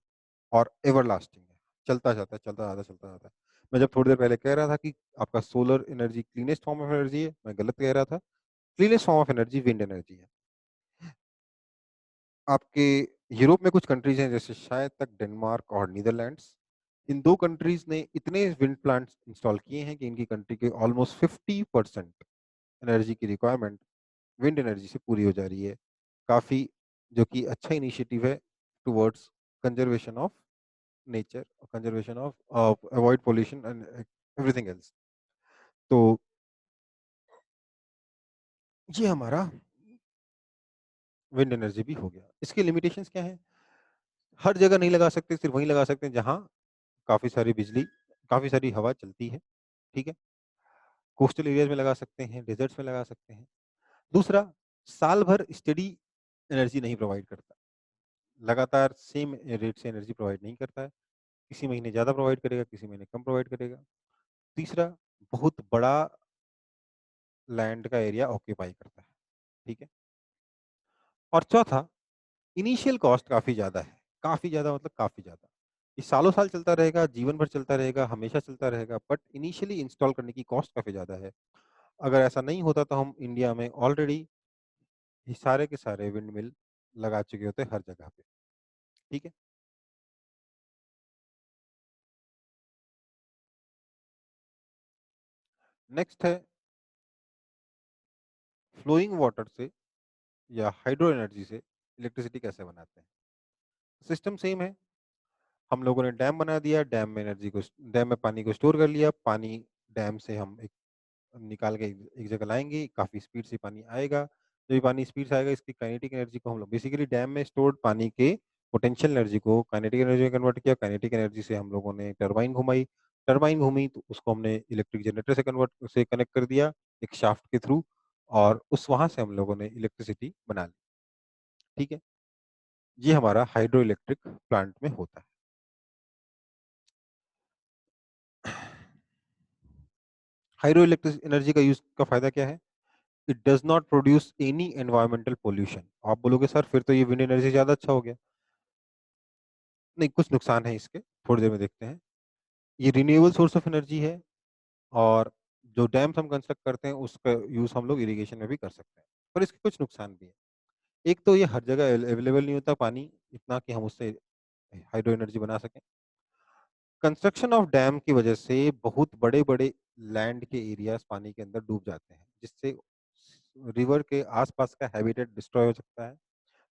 Speaker 1: और एवरलास्टिंग है। चलता जाता है, चलता जाता है, चलता जाता है। मैं जब थोड़ी देर पहले कह रहा था कि आपका solar energy cleanest form of energy है, मैं गलत कह रहा था। Cleanest form of energy wind energy है। आपके यूरोप में कुछ कंट्रीज़ हैं जैसे शायद तक डेनमार्क और नीदरलैंड्स। इन 2 कंट्रीज़ ने इतने विंड प्लांट्स इंस्टॉल किए हैं कि इनकी कंट्री के ऑलमोस्ट 50% एनर्जी की रिक्वायरमेंट विंड एनर्जी से पूरी हो जा रही है। काफ़ी जो कि अच्छा इनिशिएटिव है towards conservation of nature, conservation of avoid pollution and everything else. तो ये हमारा विंड एनर्जी भी हो गया। इसके लिमिटेशंस क्या हैं? हर जगह नहीं लगा सकते, सिर्फ़ वहीं लगा सकते हैं जहाँ काफ़ी सारी बिजली, काफ़ी सारी हवा चलती है, ठीक है? कोस्टल एरियाज़ में लगा सकते हैं, डेज़र्ट्स में लगा सकते हैं। दूसरा, साल भर स्टेडी एनर्जी नहीं प्रोवाइड करता। लगातार सेम रेट से एनर्जी प्रोवाइड नहीं करता है। किसी महीने ज़्यादा प्रोवाइड करेगा, किसी महीने कम प्रोवाइड करेगा। तीसरा, बहुत बड़ा लैंड का एरिया ऑक्यूपाई करता है, ठीक है? और चौथा, इनिशियल कॉस्ट काफ़ी ज़्यादा है। काफ़ी ज़्यादा मतलब काफ़ी ज़्यादा। ये सालों-साल चलता रहेगा, जीवन भर चलता रहेगा, हमेशा चलता रहेगा, बट इनिशियली इंस्टॉल करने की कॉस्ट काफ़ी ज़्यादा है। अगर ऐसा नहीं होता तो हम इंडिया में ऑलरेडी ये सारे के सारे विंडमिल लगा चुके होते हर जगह पे, ठीक है? नेक्स्ट है फ्लोइंग वाटर से या हाइड्रो एनर्जी से इलेक्ट्रिसिटी कैसे बनाते हैं? सिस्टम सेम है। हम लोगों ने डैम बना दिया, डैम में पानी को स्टोर कर लिया, पानी डैम से हम एक निकाल के एक एक जगह लाएँगे, काफ़ी स्पीड से पानी आएगा। जब ये पानी स्पीड से आएगा इसकी काइनेटिक एनर्जी को हम लोग बेसिकली डैम में स्टोर्ड पानी के पोटेंशियल एनर्जी को काइनेटिक एनर्जी में कन्वर्ट किया, काइनेटिक एनर्जी से हम लोगों ने टरबाइन घूमी तो उसको हमने इलेक्ट्रिक जनरेटर से कनेक्ट कर दिया एक शाफ्ट के थ्रू और उस वहाँ से हम लोगों ने इलेक्ट्रिसिटी बना ली, ठीक है? ये हमारा हाइड्रो इलेक्ट्रिक प्लांट में होता है। हाइड्रो इलेक्ट्रिक एनर्जी का यूज़ का फ़ायदा क्या है? It does not produce any environmental pollution. आप बोलोगे सर फिर तो ये विंड एनर्जी ज़्यादा अच्छा हो गया। नहीं, कुछ नुकसान है इसके, थोड़ी देर में देखते हैं। ये रिन्यूएबल सोर्स ऑफ एनर्जी है और जो डैम्स हम कंस्ट्रक्ट करते हैं उसका यूज़ हम लोग इरिगेशन में भी कर सकते हैं। पर इसके कुछ नुकसान भी हैं। एक तो ये हर जगह अवेलेबल नहीं होता पानी इतना कि हम उससे हाइड्रो एनर्जी बना सकें। कंस्ट्रक्शन ऑफ डैम की वजह से बहुत बड़े-बड़े लैंड के एरियाज़ पानी के अंदर डूब जाते हैं, जिससे रिवर के आस-पास का हैबिटेट डिस्ट्रॉय हो सकता है।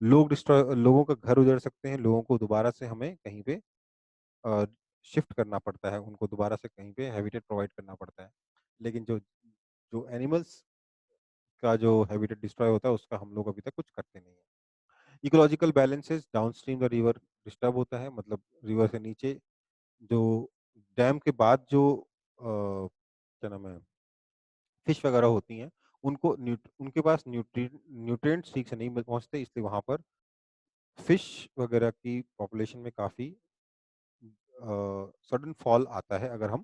Speaker 1: लोगों का घर उजड़ सकते हैं, लोगों को दोबारा से हमें कहीं पे अ, शिफ्ट करना पड़ता है, उनको दोबारा से कहीं पे हैबिटेट प्रोवाइड करना पड़ता है। लेकिन जो जो एनिमल्स का जो हैबिटेट डिस्ट्रॉय होता है, उसका हम लोग अभी तक कुछ करते नहीं हैं। Ecological balances downstream the river disturb होता है, मतलब रिवर से नीचे जो डैम के बाद जो क्या नाम है, फिश वगैरह होती हैं, उनके पास न्यूट्रिएंट्स ठीक से नहीं मिल पहुँचते, इसलिए वहाँ पर फिश वगैरह की पॉपुलेशन में काफ़ी सडन फॉल आता है अगर हम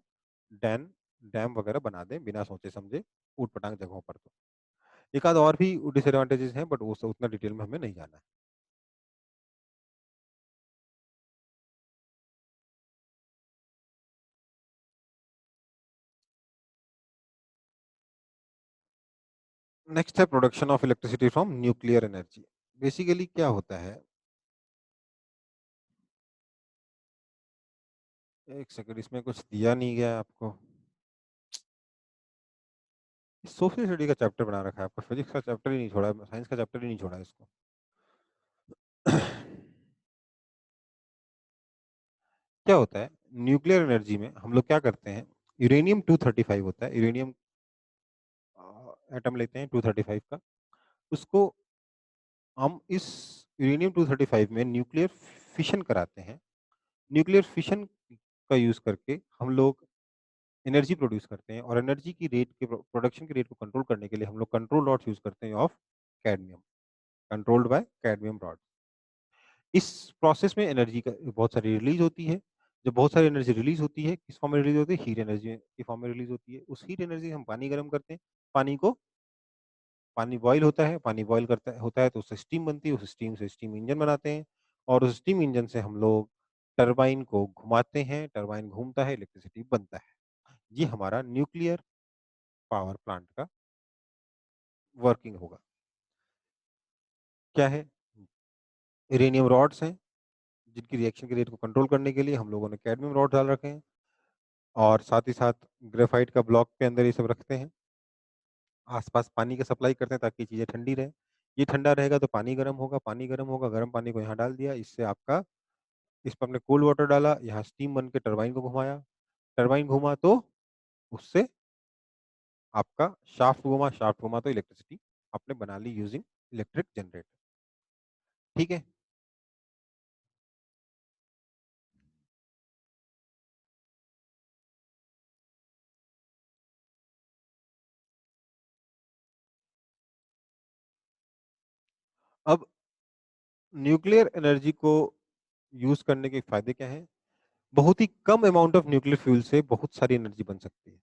Speaker 1: डैम डैम वगैरह बना दें बिना सोचे-समझे ऊट-पटांग जगहों पर तो। एक आध और भी डिसएडवांटेजेस हैं बट वो उतना डिटेल में हमें नहीं जाना है। नेक्स्ट है production of electricity from nuclear energy. Basically क्या होता है, एक सेकंड इसमें कुछ दिया नहीं गया है आपको। सोशल स्टडी का चैप्टर बना रखा है आपका, फिजिक्स का चैप्टर ही नहीं छोड़ा है, साइंस का चैप्टर ही नहीं छोड़ा है इसको। क्या होता है न्यूक्लियर एनर्जी में हम लोग क्या करते हैं, यूरेनियम 235 होता है, यूरेनियम एटम लेते हैं 235 का, उसको हम इस यूरेनियम-235 में न्यूक्लियर फिशन कराते हैं। न्यूक्लियर फिशन का यूज़ करके हम लोग एनर्जी प्रोड्यूस करते हैं और एनर्जी की रेट के प्रोडक्शन की रेट को कंट्रोल करने के लिए हम लोग कंट्रोल रॉड्स यूज़ करते हैं of cadmium, controlled by cadmium rod. इस प्रोसेस में एनर्जी का बहुत सारी रिलीज़ होती है। जब बहुत सारी एनर्जी रिलीज़ होती है, किस फॉर्म में रिलीज़ होती है? हीट एनर्जी की फॉर्म में रिलीज़ होती है। उस हीट एनर्जी से हम पानी गरम करते हैं। पानी को पानी बॉयल होता है, पानी बॉयल करता होता है तो उससे स्टीम बनती है, उस स्टीम से स्टीम इंजन बनाते हैं और उस स्टीम इंजन से हम लोग टरबाइन को घुमाते हैं, टरबाइन घूमता है, इलेक्ट्रिसिटी बनता है। ये हमारा न्यूक्लियर पावर प्लांट का वर्किंग होगा। क्या है? यूरेनियम रॉड्स हैं, जिनकी रिएक्शन की रेट को कंट्रोल करने के लिए हम लोगों ने कैडमियम रॉड डाल रखे हैं और साथ ही साथ ग्रेफाइट का ब्लॉक के अंदर ये सब रखते हैं। आस-पास पानी का सप्लाई करते हैं ताकि चीज़ें ठंडी रहें। ये ठंडा रहेगा तो पानी गर्म होगा, पानी गर्म होगा, गर्म पानी को यहाँ डाल दिया, इससे आपका इस पे हमने कोल्ड वाटर डाला, यहाँ स्टीम बन के टरबाइन को घुमाया, टरबाइन घूमा तो उससे आपका शाफ्ट घूमा तो इलेक्ट्रिसिटी आपने बना ली यूजिंग इलेक्ट्रिक जनरेटर, ठीक है? अब न्यूक्लियर एनर्जी को यूज़ करने के फ़ायदे क्या हैं? बहुत ही कम अमाउंट ऑफ न्यूक्लियर फ्यूल से बहुत सारी एनर्जी बन सकती है,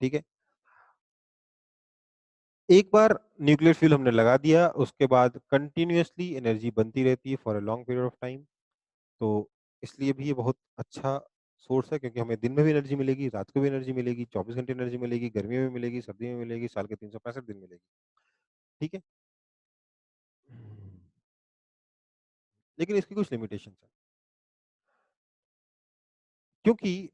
Speaker 1: ठीक है? एक बार न्यूक्लियर फ्यूल हमने लगा दिया, उसके बाद कंटिन्यूअसली एनर्जी बनती रहती है for a long period of time. तो इसलिए भी ये बहुत अच्छा सोर्स है क्योंकि हमें दिन में भी एनर्जी मिलेगी, रात को भी एनर्जी मिलेगी, 24 घंटे एनर्जी मिलेगी, गर्मियों में मिलेगी, सर्दियों में मिलेगी, साल के 365 दिन मिलेगी, ठीक है? लेकिन इसकी कुछ लिमिटेशंस हैं, क्योंकि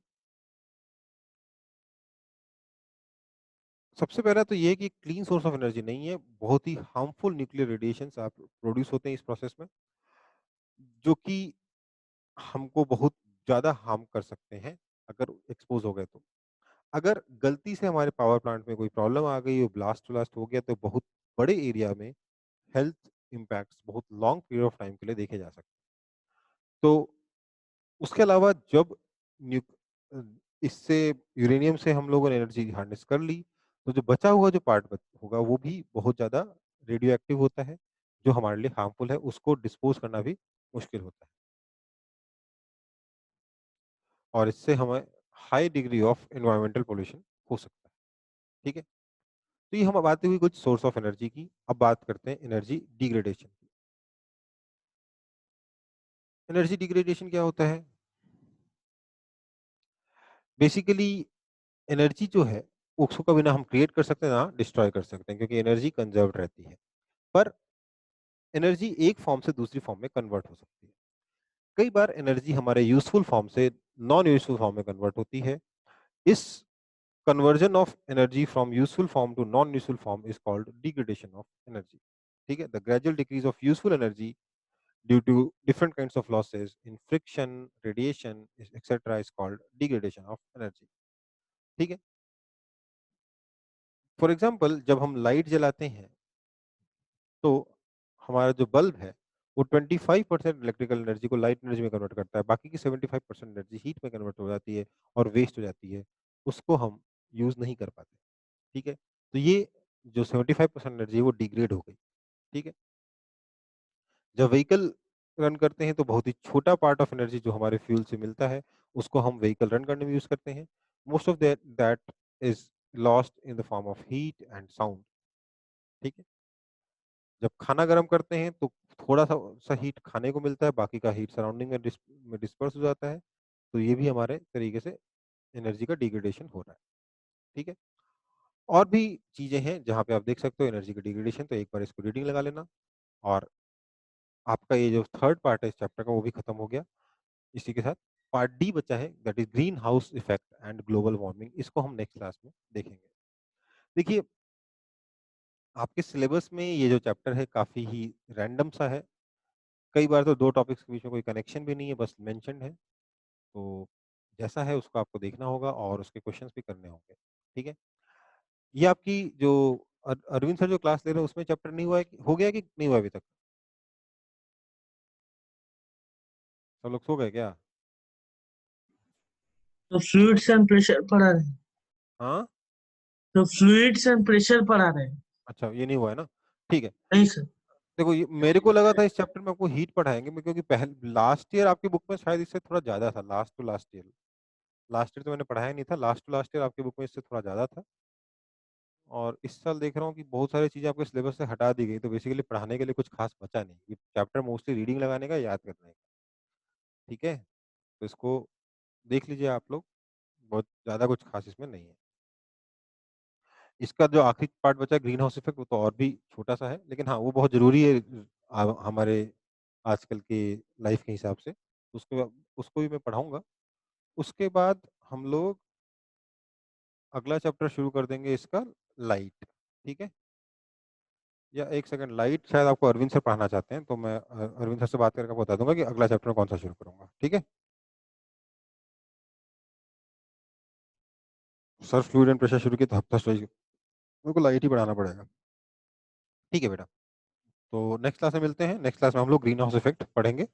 Speaker 1: सबसे पहला तो ये है कि क्लीन सोर्स ऑफ एनर्जी नहीं है, बहुत ही हार्मफुल न्यूक्लियर रेडिएशंस आप प्रोड्यूस होते हैं इस प्रोसेस में, जो कि हमको बहुत ज़्यादा हार्म कर सकते हैं, अगर एक्सपोज़ हो गए तो। अगर गलती से हमारे पावर प्लांट में कोई प्रॉब्लम आ गई और ब्लास्ट-व्लास्ट हो गया तो बहुत बड़े एरिया में हेल्थ इम्पैक्ट्स बहुत लॉन्ग पीरियड ऑफ टाइम के लिए देखे जा सकते हैं। तो उसके अलावा जब न्यूक अ, इससे यूरेनियम से हम लोगों ने एनर्जी हार्नेस कर ली, तो जो बचा हुआ जो पार्ट होगा वो भी बहुत ज़्यादा रेडियो एक्टिव होता है, जो हमारे लिए हार्मफुल है, उसको डिस्पोज़ करना भी मुश्किल होता है और इससे हमें high degree of environmental pollution हो सकता है, ठीक है? तो ये हम बातें हुई कुछ सोर्स ऑफ एनर्जी की, अब बात करते हैं एनर्जी डिग्रेडेशन की। एनर्जी डिग्रेडेशन क्या होता है? बेसिकली एनर्जी जो है, उसको कभी ना हम क्रिएट कर सकते हैं, ना डिस्ट्रॉय कर सकते हैं क्योंकि एनर्जी कंज़र्व्ड रहती है। पर एनर्जी एक फॉर्म से दूसरी फॉर्म में कन्वर्ट हो सकती है। कई बार एनर्जी हमारे यूज़फुल फॉर्म से नॉन यूज़फुल फॉर्म में कन्वर्ट होती है। इस conversion of energy from useful form to non useful form is called degradation of energy. ठीक है? The gradual decrease of useful energy due to different kinds of losses in friction, radiation, etc. is called degradation of energy. ठीक है? For example जब हम light जलाते हैं तो हमारा जो बल्ब है वो 25% इलेक्ट्रिकल एनर्जी को लाइट एनर्जी में कन्वर्ट करता है, बाकी की 75% एनर्जी हीट में कन्वर्ट हो जाती है और वेस्ट हो जाती है, उसको हम यूज नहीं कर पाते। ठीक है? तो ये जो 75% एनर्जी है वो डिग्रेड हो गई। ठीक है? जब व्हीकल रन करते हैं तो बहुत ही छोटा पार्ट ऑफ एनर्जी जो हमारे फ्यूल से मिलता है उसको हम व्हीकल रन करने में यूज करते हैं। Most of that that is lost in the form of heat and sound. ठीक है? जब खाना गर्म करते हैं तो थोड़ा सा हीट खाने को मिलता है, बाकी का हीट सराउंडिंग में डिस्पर्स हो जाता है, तो ये भी हमारे तरीके से एनर्जी का डिग्रेडेशन हो रहा है। ठीक है? और भी चीजें हैं जहाँ पे आप देख सकते हो एनर्जी का डिग्रेडेशन, तो एक बार इसको रीडिंग लगा लेना और आपका ये जो थर्ड पार्ट है इस चैप्टर का वो भी खत्म हो गया। इसी के साथ पार्ट डी बचा है, that is green house effect and global warming. इसको हम नेक्स्ट क्लास में देखेंगे। देखिए, आपके सिलेबस में ये जो चैप्टर है काफी ही रैंडम सा है। कई बार तो दो टॉपिक्स के बीच में कोई कनेक्शन भी नहीं है, बस मेंशन्ड है। तो जैसा है उसको आपको देखना होगा और उसके क्वेश्चंस भी करने होंगे। ठीक है? ये आपकी जो अरविंद सर जो क्लास ले रहे हैं उसमें चैप्टर नहीं हुआ है, हो गया कि नहीं हुआ अभी तक? सब लोग सो गए क्या?
Speaker 3: तो फ्लूइड्स एंड प्रेशर पढ़ा रहे हैं।
Speaker 1: हाँ?
Speaker 3: तो फ्लूइड्स एंड प्रेशर पढ़ा रहे हैं।
Speaker 1: अच्छा, ये नहीं हुआ है ना? ठीक है।
Speaker 3: नहीं सर।
Speaker 1: देखो, ये मेरे को लगा था इस चैप्टर में आपको हीट पढ़ाएंगे, क्योंकि पहले लास्ट ईयर आपकी बुक में शायद इससे थोड़ा ज्यादा था, last to last year. Last year तो मैंने पढ़ाया नहीं था, लास्ट टू लास्ट ईयर आपकी बुक में इससे थोड़ा ज्यादा था। और इस साल देख रहा हूँ कि बहुत सारी चीजें आपके सिलेबस से हटा दी गई, तो बेसिकली पढ़ाने के लिए कुछ खास बचा नहीं। ये चैप्टर मोस्टली रीडिंग लगाने का, याद करने का। ठीक है, तो इसको देख लीजिए आप लोग, बहुत ज्यादा कुछ खास इसमें नहीं है। इसका जो आखिरी पार्ट बचा है, ग्रीन हाउस इफेक्ट, वो तो और भी छोटा सा है, लेकिन हाँ वो बहुत जरूरी है हमारे आजकल की लाइफ के हिसाब से। उसको उसको भी मैं पढ़ाऊंगा। उसके बाद हम लोग अगला चैप्टर शुरू कर देंगे इसका, लाइट। ठीक है, या एक सेकंड, लाइट शायद आपको अरविंद सर पढ़ाना चाहते हैं, तो मैं अरविंद सर से बात करके आपको बता दूंगा कि अगला चैप्टर कौन सा शुरू करूंगा। ठीक है सर, फ्लूइड एंड प्रेशर शुरू किया तो हफ्ता स्ट्रेच मेरे को लाइट ही पढ़ाना पड़ेगा। ठीक है बेटा, तो नेक्स्ट क्लास में मिलते हैं। नेक्स्ट क्लास में हम लोग ग्रीन हाउस इफेक्ट पढ़ेंगे।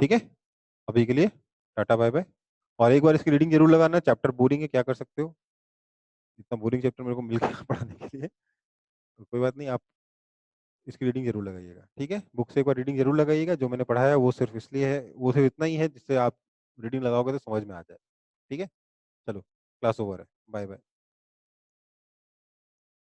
Speaker 1: ठीक है, अभी के लिए टाटा बाय बाय। और एक बार इसकी रीडिंग जरूर लगाना, चैप्टर बोरिंग है, क्या कर सकते हो, इतना बोरिंग चैप्टर मेरे को मिल गया पढ़ाने के लिए, तो कोई बात नहीं, आप इसकी रीडिंग जरूर लगाइएगा। ठीक है, बुक से एक बार रीडिंग जरूर लगाइएगा। जो मैंने पढ़ाया वो सिर्फ इसलिए है, वो सिर्फ इतना ही है जिससे आप रीडिंग लगाओगे तो समझ में आ जाए। ठीक है, चलो, क्लास ओवर है, बाय बाय।